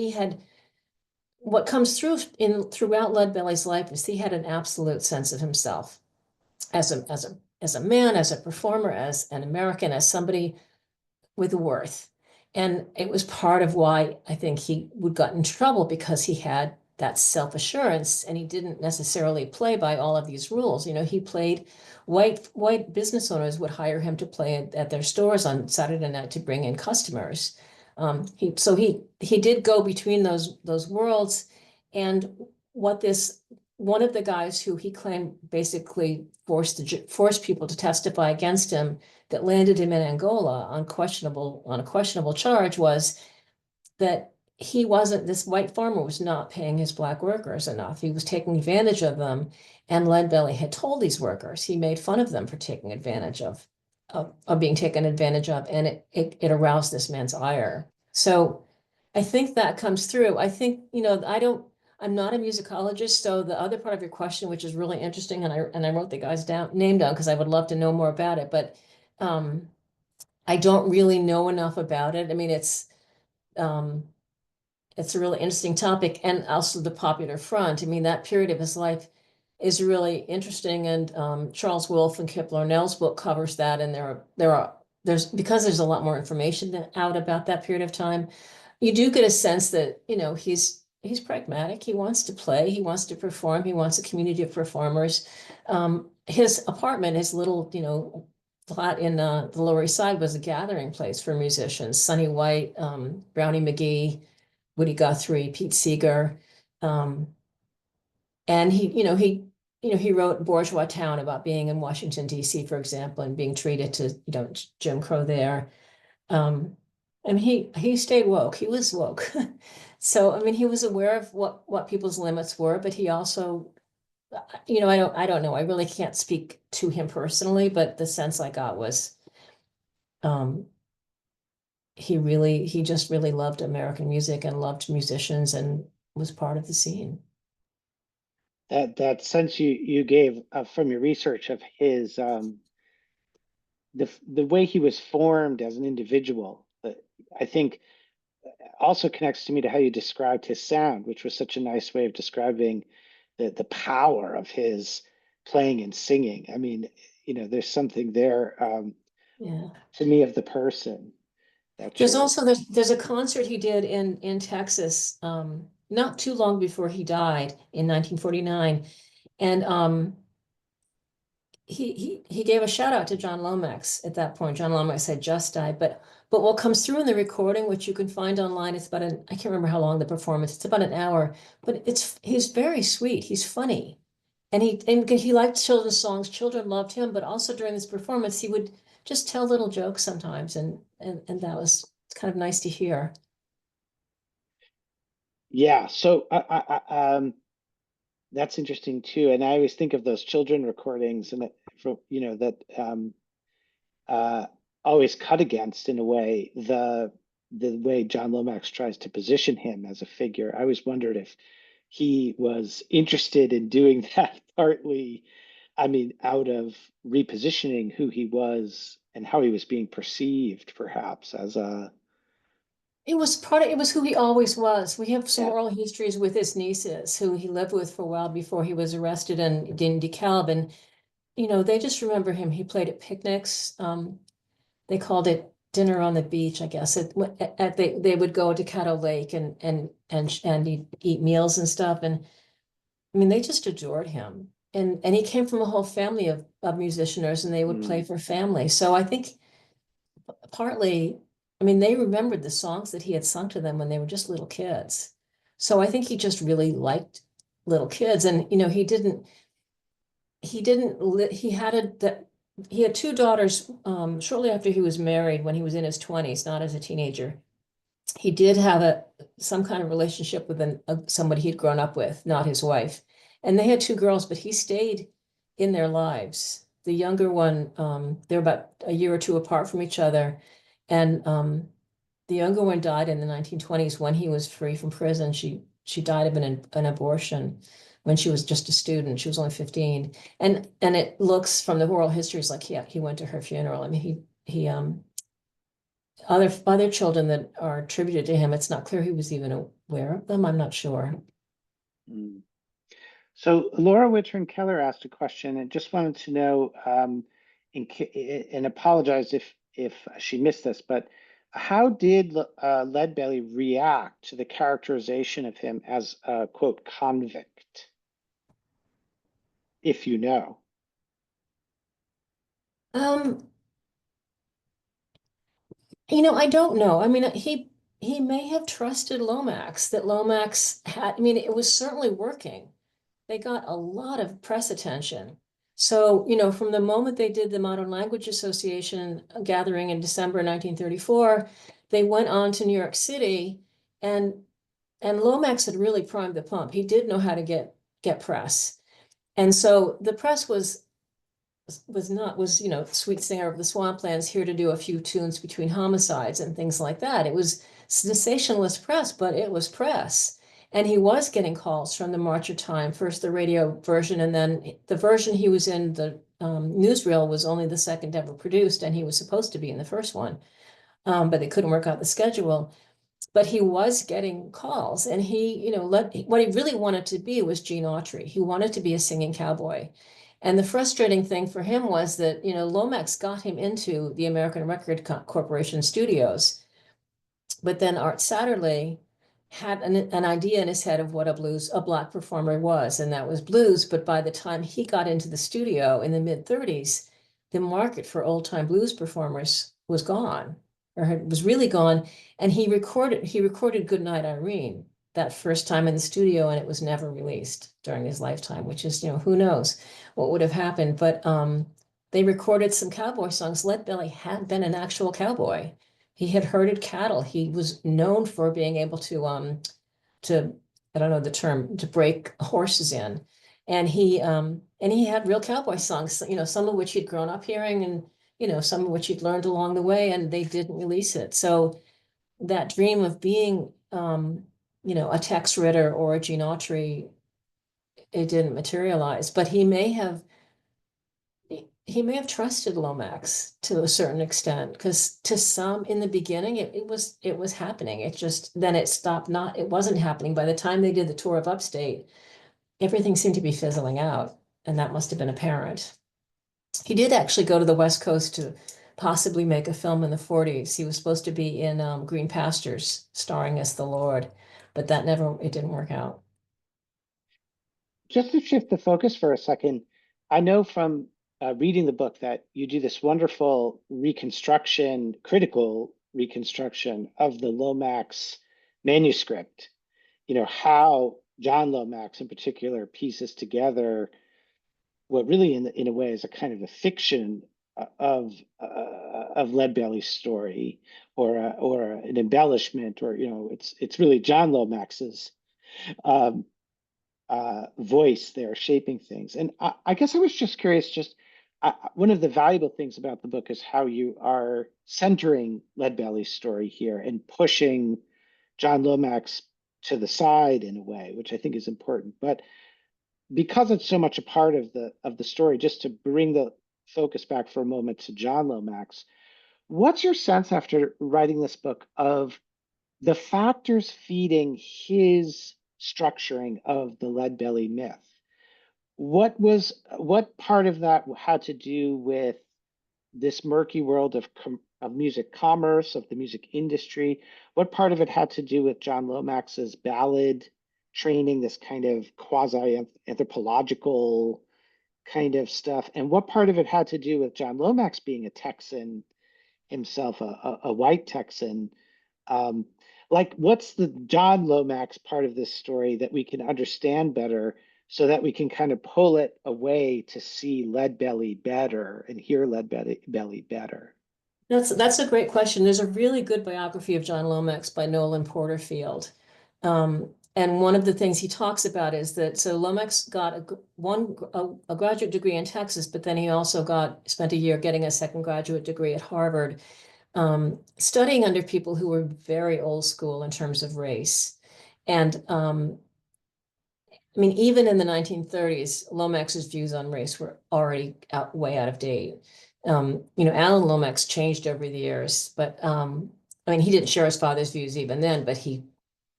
what comes throughout Leadbelly's life is he had an absolute sense of himself as a man, as a performer, as an American, as somebody with worth. And it was part of why I think he would got in trouble, because he had that self-assurance and he didn't necessarily play by all of these rules. He played white business owners would hire him to play at their stores on Saturday night to bring in customers. He did go between those worlds. And what this one of the guys who he claimed basically forced people to testify against him, that landed him in Angola on a questionable charge, was that this white farmer was not paying his black workers enough. He was taking advantage of them. And Leadbelly had told these workers, he made fun of them for taking advantage of being taken advantage of. And it aroused this man's ire. So I think that comes through. I think, I'm not a musicologist. So the other part of your question, which is really interesting, and I wrote the guy's name down because I would love to know more about it, but I don't really know enough about it. I mean, um, it's a really interesting topic, and also the Popular Front. I mean, that period of his life is really interesting, and Charles Wolfe and Kip Larnell's book covers that. And there's a lot more information out about that period of time. You do get a sense that he's pragmatic. He wants to play. He wants to perform. He wants a community of performers. His apartment, his little flat in the Lower East Side, was a gathering place for musicians. Sonny White, Brownie McGee, Woody Guthrie, Pete Seeger, and he wrote Bourgeois Town about being in Washington, D.C., for example, and being treated to Jim Crow there. And he stayed woke. He was woke. So I mean, he was aware of what people's limits were, but he also, I don't know. I really can't speak to him personally, but the sense I got was, um, he just really loved American music and loved musicians and was part of the scene. That sense you gave from your research of his the way he was formed as an individual, I think also connects to me to how you described his sound, which was such a nice way of describing the power of his playing and singing. I mean, there's something there Yeah. to me of the person that There's you're. also there's a concert he did in Texas, not too long before he died in 1949. And he gave a shout out to John Lomax at that point. John Lomax had just died, but what comes through in the recording, which you can find online, it's about I can't remember how long the performance. It's about an hour, but he's very sweet. He's funny, and he liked children's songs. Children loved him, but also during this performance, he would just tell little jokes sometimes, and that was kind of nice to hear. Yeah, so that's interesting too. And I always think of those children recordings, and that from that uh, always cut against, in a way, the way John Lomax tries to position him as a figure. I always wondered if he was interested in doing that partly I mean, out of repositioning who he was and how he was being perceived, perhaps as a, It was who he always was. We have some yeah. oral histories with his nieces who he lived with for a while before he was arrested in DeKalb. And, they just remember him. He played at picnics. They called it dinner on the beach, I guess. They would go to Caddo Lake and eat meals and stuff. And I mean, they just adored him. And he came from a whole family of musicians, and they would play Mm, for family. So I think partly, I mean, they remembered the songs that he had sung to them when they were just little kids. So I think he just really liked little kids. And, he had two daughters shortly after he was married when he was in his 20s, not as a teenager. He did have some kind of relationship with somebody he'd grown up with, not his wife. And they had two girls, but he stayed in their lives. The younger one, they're about a year or two apart from each other. And the younger one died in the 1920s when he was free from prison. She died of an abortion when she was just a student. She was only 15. And it looks from the oral histories like he went to her funeral. I mean, he other children that are attributed to him, it's not clear he was even aware of them. I'm not sure. mm. So Laura Wittern Keller asked a question and just wanted to know, and apologize if she missed this, but how did Leadbelly react to the characterization of him as a quote convict, if you know? Um, I don't know. I mean, he may have trusted Lomax, that Lomax had, I mean, it was certainly working. They got a lot of press attention. So, from the moment they did the Modern Language Association gathering in December 1934, they went on to New York City, and Lomax had really primed the pump. He did know how to get press. And so the press was Sweet Singer of the Swamplands, here to do a few tunes between homicides and things like that. It was sensationalist press, but it was press. And he was getting calls from the March of Time, first the radio version, and then the version he was in, the newsreel, was only the second ever produced, and he was supposed to be in the first one. But they couldn't work out the schedule. But he was getting calls, and what he really wanted to be was Gene Autry. He wanted to be a singing cowboy. And the frustrating thing for him was that, Lomax got him into the American Record Corporation studios, but then Art Satterley had an idea in his head of what a black performer was, and that was blues. But by the time he got into the studio in the mid-30s, the market for old-time blues performers was gone, was really gone. And he recorded Goodnight Irene that first time in the studio, and it was never released during his lifetime, which is, who knows what would have happened. But they recorded some cowboy songs. Leadbelly had been an actual cowboy. He had herded cattle. He was known for being able to I don't know the term, to break horses in. And he had real cowboy songs, some of which he'd grown up hearing, and some of which he'd learned along the way, and they didn't release it. So that dream of being a Tex Ritter or a Gene Autry, it didn't materialize. But he may have trusted Lomax to a certain extent, because to some in the beginning it was happening. It just then it stopped. Not It wasn't happening. By the time they did the tour of upstate, everything seemed to be fizzling out, and that must have been apparent. He did actually go to the West Coast to possibly make a film in the 40s. He was supposed to be in Green Pastures, starring as the Lord, but it didn't work out. Just to shift the focus for a second, I know from reading the book that you do this wonderful reconstruction, critical reconstruction of the Lomax manuscript. How John Lomax in particular pieces together what really in a way is a kind of a fiction of Leadbelly's story, or an embellishment, or it's really John Lomax's um, voice there shaping things. And I guess I was just curious, one of the valuable things about the book is how you are centering Leadbelly's story here and pushing John Lomax to the side in a way, which I think is important. But because it's so much a part of the story, just to bring the focus back for a moment to John Lomax, what's your sense after writing this book of the factors feeding his structuring of the Leadbelly myth? What part of that had to do with this murky world of music commerce, of the music industry? What part of it had to do with John Lomax's ballad training, this kind of quasi anthropological kind of stuff? And what part of it had to do with John Lomax being a Texan himself, a white Texan? Um, like, what's the John Lomax part of this story that we can understand better so that we can kind of pull it away to see Leadbelly better and hear Leadbelly better? That's a great question. There's a really good biography of John Lomax by Nolan Porterfield. And one of the things he talks about is that so Lomax got a graduate degree in Texas, but then he also spent a year getting a second graduate degree at Harvard, studying under people who were very old school in terms of race. And I mean, even in the 1930s, Lomax's views on race were already way out of date. Alan Lomax changed over the years, but I mean, he didn't share his father's views even then, but he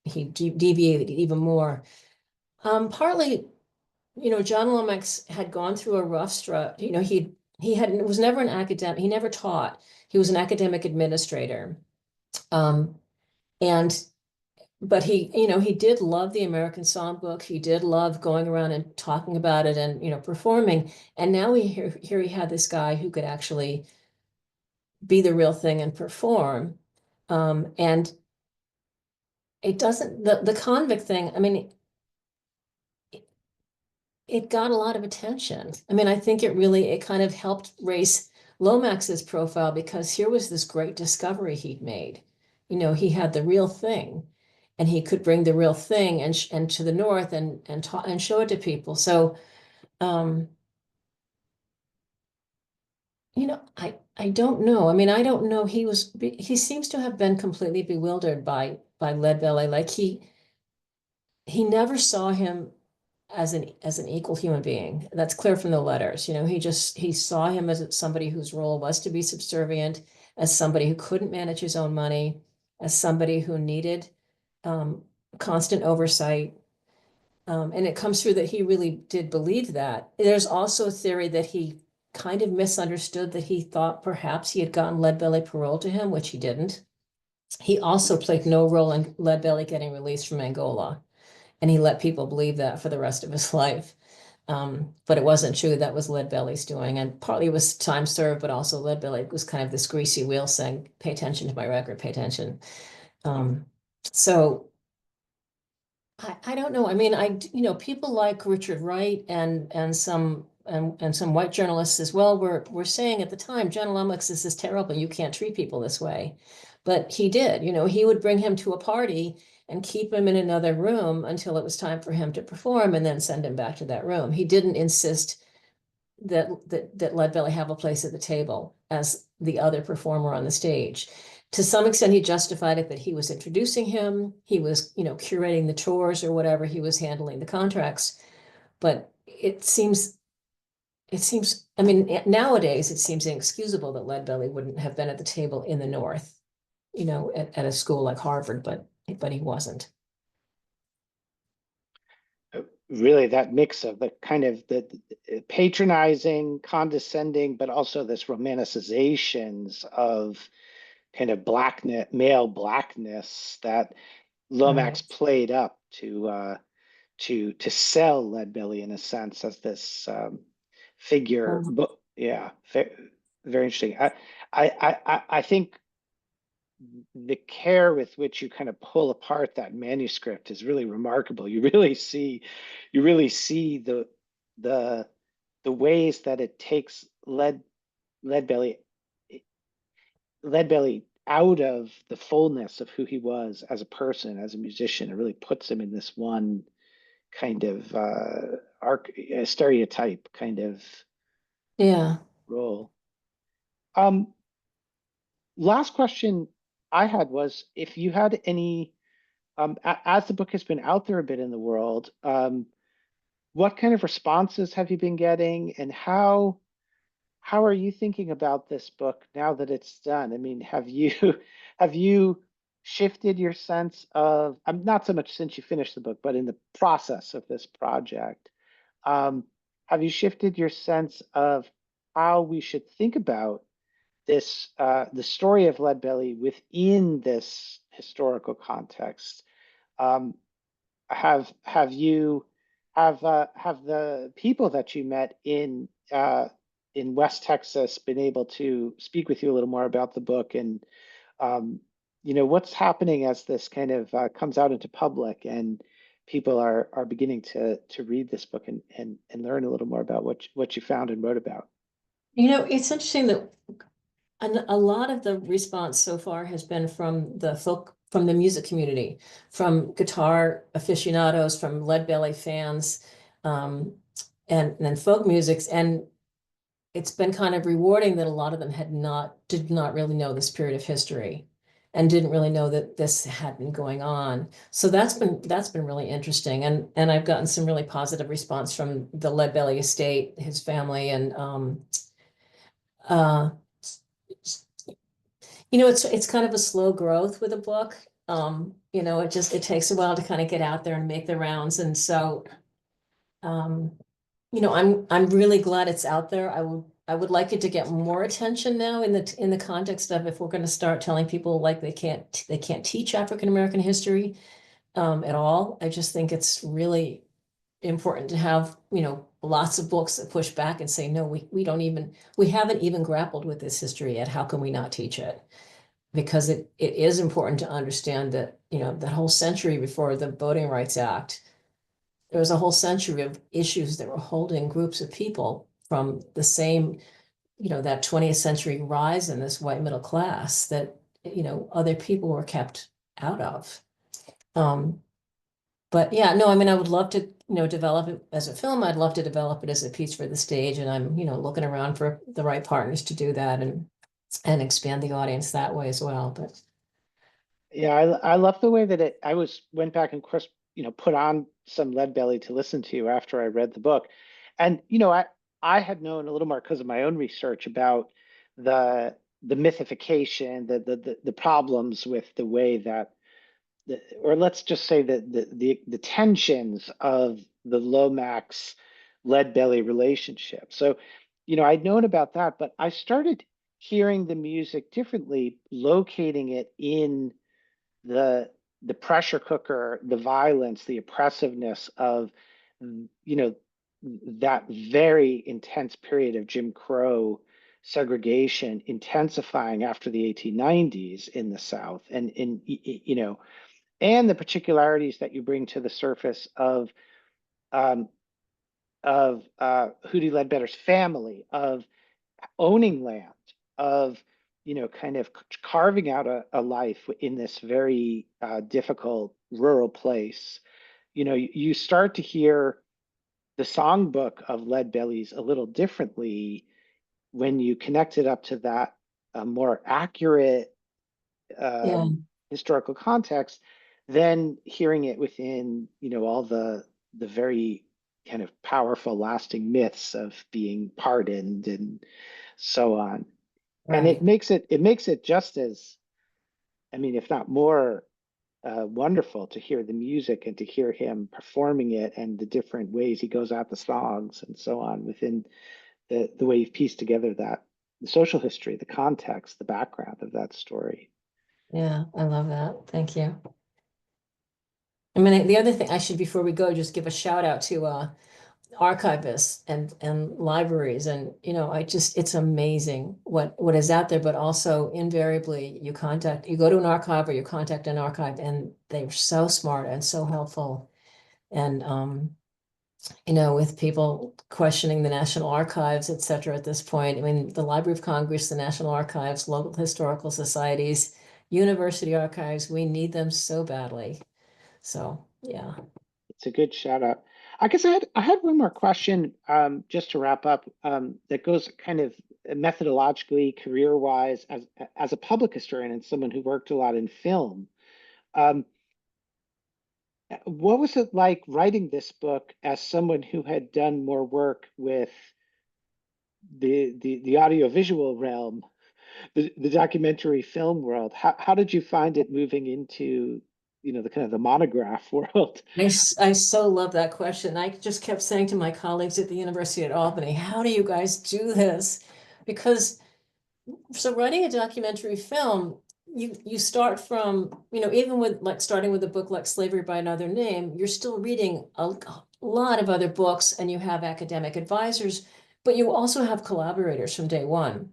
deviated even more. Partly, John Lomax had gone through a rough strut. He was never an academic. He never taught. He was an academic administrator, um, and but he did love the American Songbook. He did love going around and talking about it and, performing. And now here he had this guy who could actually be the real thing and perform. And it doesn't, the convict thing, I mean, it got a lot of attention. I mean, I think it kind of helped raise Lomax's profile because here was this great discovery he'd made. He had the real thing, and he could bring the real thing and to the north and show it to people. So, um, I don't know. I mean, I don't know. He seems to have been completely bewildered by Leadbelly. Like he never saw him as an equal human being. That's clear from the letters. He saw him as somebody whose role was to be subservient, as somebody who couldn't manage his own money, as somebody who needed um, constant oversight. And it comes through that he really did believe that. There's also a theory that he kind of misunderstood, that he thought perhaps he had gotten Leadbelly parole to him, which he didn't. He also played no role in Leadbelly getting released from Angola. And he let people believe that for the rest of his life. But it wasn't true. That was Leadbelly's doing. And partly it was time served, but also Leadbelly was kind of this greasy wheel saying, pay attention to my record, pay attention. So I don't know. I mean, people like Richard Wright and some white journalists as well were saying at the time, John Lomax, this is terrible. You can't treat people this way. But he did. He would bring him to a party and keep him in another room until it was time for him to perform and then send him back to that room. He didn't insist that Leadbelly have a place at the table as the other performer on the stage. To some extent, he justified it that he was introducing him, he was, curating the tours or whatever, he was handling the contracts. But I mean, nowadays it seems inexcusable that Leadbelly wouldn't have been at the table in the North, at a school like Harvard, but he wasn't. Really, that mix of the kind of the patronizing, condescending, but also this romanicizations of kind of blackness, male blackness that Lomax Right. played up to sell Leadbelly in a sense as this figure. Um, But yeah, very interesting. I think the care with which you kind of pull apart that manuscript is really remarkable. You really see the the ways that it takes Leadbelly Leadbelly out of the fullness of who he was as a person, as a musician. It really puts him in this one kind of stereotype kind of yeah. role. Last question I had was if you had any, as the book has been out there a bit in the world, what kind of responses have you been getting, and how are you thinking about this book now that it's done? I mean, have you have you shifted your sense of, not so much since you finished the book, but in the process of this project, um, have you shifted your sense of how we should think about this, the story of Leadbelly within this historical context? Um, have you have the people that you met in West Texas been able to speak with you a little more about the book, and um, what's happening as this kind of comes out into public and people are beginning to read this book and learn a little more about what you found and wrote about? It's interesting that a lot of the response so far has been from the music community, from guitar aficionados, from Leadbelly fans, um, and folk musics. And it's been kind of rewarding that a lot of them did not really know this period of history and didn't really know that this had been going on. So that's been really interesting. And I've gotten some really positive response from the Leadbelly estate, his family, and uh it's kind of a slow growth with a book. It takes a while to kind of get out there and make the rounds. And so um, I'm really glad it's out there. I would like it to get more attention now in the context of, if we're going to start telling people like they can't teach African American history at all. I just think it's really important to have, lots of books that push back and say, no, we haven't even grappled with this history yet. How can we not teach it? Because it is important to understand that, that whole century before the Voting Rights Act, there was a whole century of issues that were holding groups of people from the same, that 20th century rise in this white middle class that, other people were kept out of. Um, but yeah, no, I mean, I would love to, develop it as a film. I'd love to develop it as a piece for the stage. And I'm, looking around for the right partners to do that and expand the audience that way as well. But Yeah, I love the way that I went back and, of course, put on some Leadbelly to listen to after I read the book. And, I had known a little more because of my own research about the mythification, the problems with the way that or let's just say that the tensions of the Lomax Leadbelly relationship. So, I'd known about that, but I started hearing the music differently, locating it in the pressure cooker, the violence, the oppressiveness of, that very intense period of Jim Crow segregation intensifying after the 1890s in the South, and and the particularities that you bring to the surface um, of Hootie Ledbetter's family, of owning land, of kind of carving out a life in this very difficult rural place. You start to hear the songbook of Leadbelly's a little differently when you connect it up to that more accurate yeah, historical context, then hearing it within, all the very kind of powerful, lasting myths of being pardoned and so on. And right. it makes it just as, I mean, if not more wonderful to hear the music and to hear him performing it and the different ways he goes at the songs and so on within the way you've pieced together that the social history, the context, the background of that story. Yeah, I love that. Thank you. I mean, the other thing I should, before we go, just give a shout out to archivists and libraries. And, it's amazing what is out there, but also invariably you go to an archive or you contact an archive, and they're so smart and so helpful. And, with people questioning the National Archives, et cetera, at this point, I mean, the Library of Congress, the National Archives, local historical societies, university archives, we need them so badly. So, yeah. It's a good shout out. I guess I had one more question, just to wrap up, that goes kind of methodologically, career wise, as a public historian and someone who worked a lot in film. Um, What was it like writing this book as someone who had done more work with the audiovisual realm, the documentary film world? How did you find it moving into, the kind of the monograph world? I so love that question. I just kept saying to my colleagues at the University at Albany, how do you guys do this? Because so writing a documentary film, you start from, even with like starting with a book like Slavery by Another Name, you're still reading a lot of other books and you have academic advisors, but you also have collaborators from day one.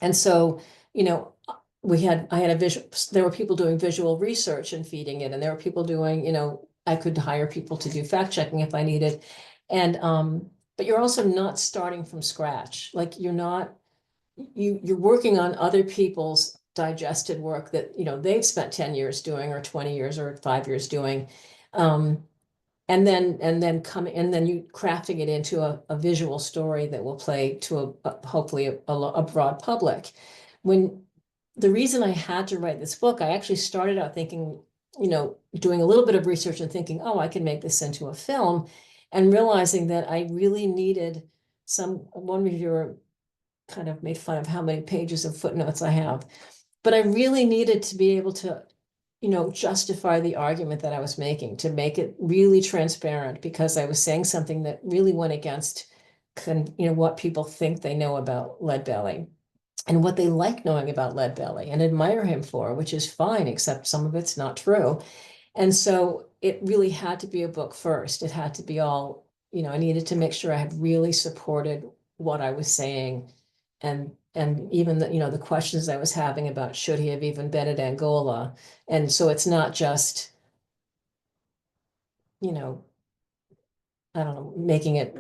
And so, you know, I had a visual, there were people doing visual research and feeding it, and there were people doing, I could hire people to do fact checking if I needed. And, but you're also not starting from scratch. Like you're working on other people's digested work that, they've spent 10 years doing or 20 years or 5 years doing. Um, and then you crafting it into a visual story that will play to hopefully a broad public. When the reason I had to write this book, I actually started out thinking, doing a little bit of research and thinking, oh, I can make this into a film, and realizing that I really needed one reviewer kind of made fun of how many pages of footnotes I have, but I really needed to be able to justify the argument that I was making, to make it really transparent, because I was saying something that really went against, what people think they know about Leadbelly and what they like knowing about Leadbelly and admire him for, which is fine, except some of it's not true. And so it really had to be a book first. It had to be all, I needed to make sure I had really supported what I was saying, and even the questions I was having about should he have even been at Angola. And so it's not just, you know, I don't know, making it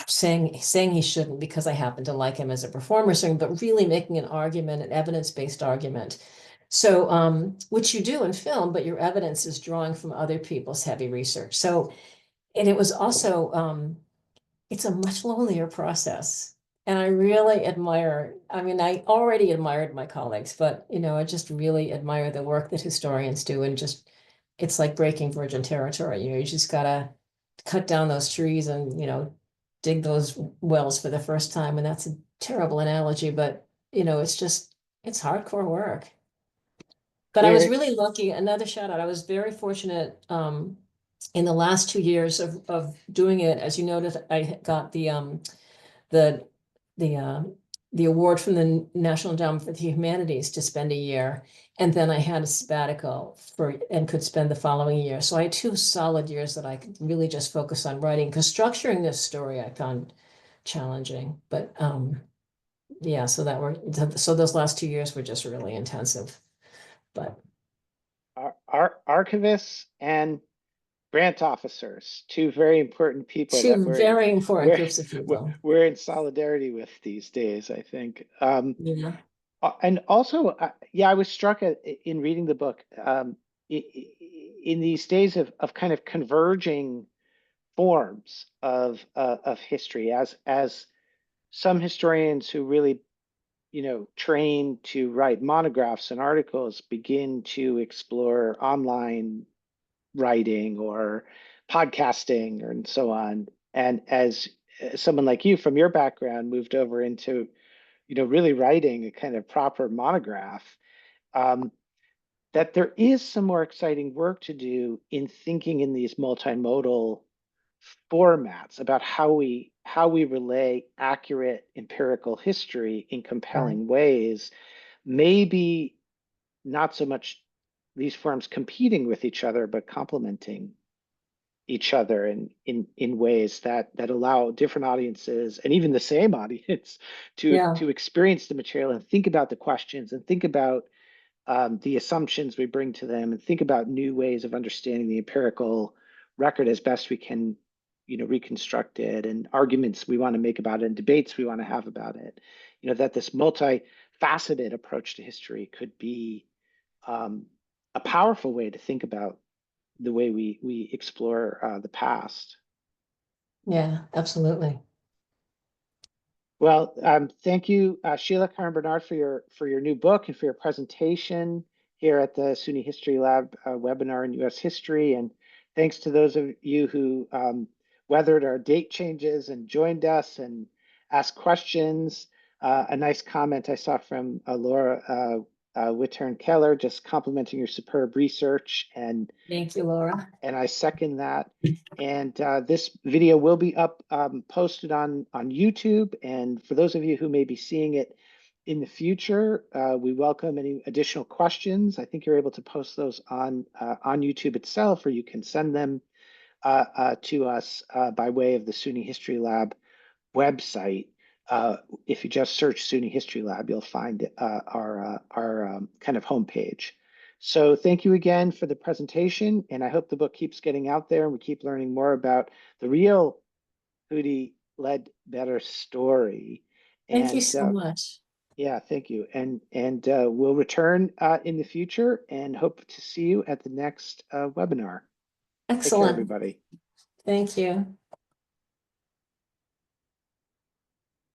saying he shouldn't because I happen to like him as a performer, so, but really making an argument, an evidence-based argument. So, which you do in film, but your evidence is drawing from other people's heavy research. So, and it was also, it's a much lonelier process. And I really admire, I mean, I already admired my colleagues, but I just really admire the work that historians do, and just it's like breaking virgin territory. You just gotta cut down those trees and, dig those wells for the first time. And that's a terrible analogy, but it's hardcore work. But I was There, really lucky. Another shout out. I was very fortunate in the last 2 years of doing it. As you noted, I got the the uh, the award from the National Endowment for the Humanities to spend a year, and then I had a sabbatical and could spend the following year. So I had 2 solid years that I could really just focus on writing, because structuring this story I found challenging. But yeah, so those last 2 years were just really intensive. But archivists and grant officers, two very important people that two very important we're groups of people. we're in solidarity with these days, I think. Yeah, And also, yeah, I was struck in reading the book, in these days of kind of converging forms of history, as some historians who really, train to write monographs and articles begin to explore online writing or podcasting and so on. And as someone like you from your background moved over into, really writing a kind of proper monograph, um, that there is some more exciting work to do in thinking in these multimodal formats about how we relay accurate empirical history in right. compelling ways. Maybe not so much these forms competing with each other, but complementing each other in ways that allow different audiences, and even the same audience, Yeah, to experience the material and think about the questions and think about the assumptions we bring to them, and think about new ways of understanding the empirical record as best we can, reconstruct it, and arguments we want to make about it, and debates we want to have about it. That this multifaceted approach to history could be a powerful way to think about the way we explore the past. yeah, absolutely. Well, thank you, Sheila Curran Bernard, for your new book and for your presentation here at the SUNY History Lab webinar in U.S. history. And thanks to those of you who weathered our date changes and joined us and asked questions. A nice comment I saw from Laura Wittern Keller, just complimenting your superb research, and Thank you, Laura. I second that. And this video will be up, posted on YouTube. And for those of you who may be seeing it in the future, we welcome any additional questions. I think you're able to post those on YouTube itself, or you can send them to us by way of the SUNY History Lab website. If you just search SUNY History Lab, you'll find our kind of homepage. So thank you again for the presentation, and I hope the book keeps getting out there and we keep learning more about the real Hootie Ledbetter story. Thank you And so much. yeah, thank you. And we'll return in the future and hope to see you at the next webinar. Take care, Excellent. everybody. Thank you.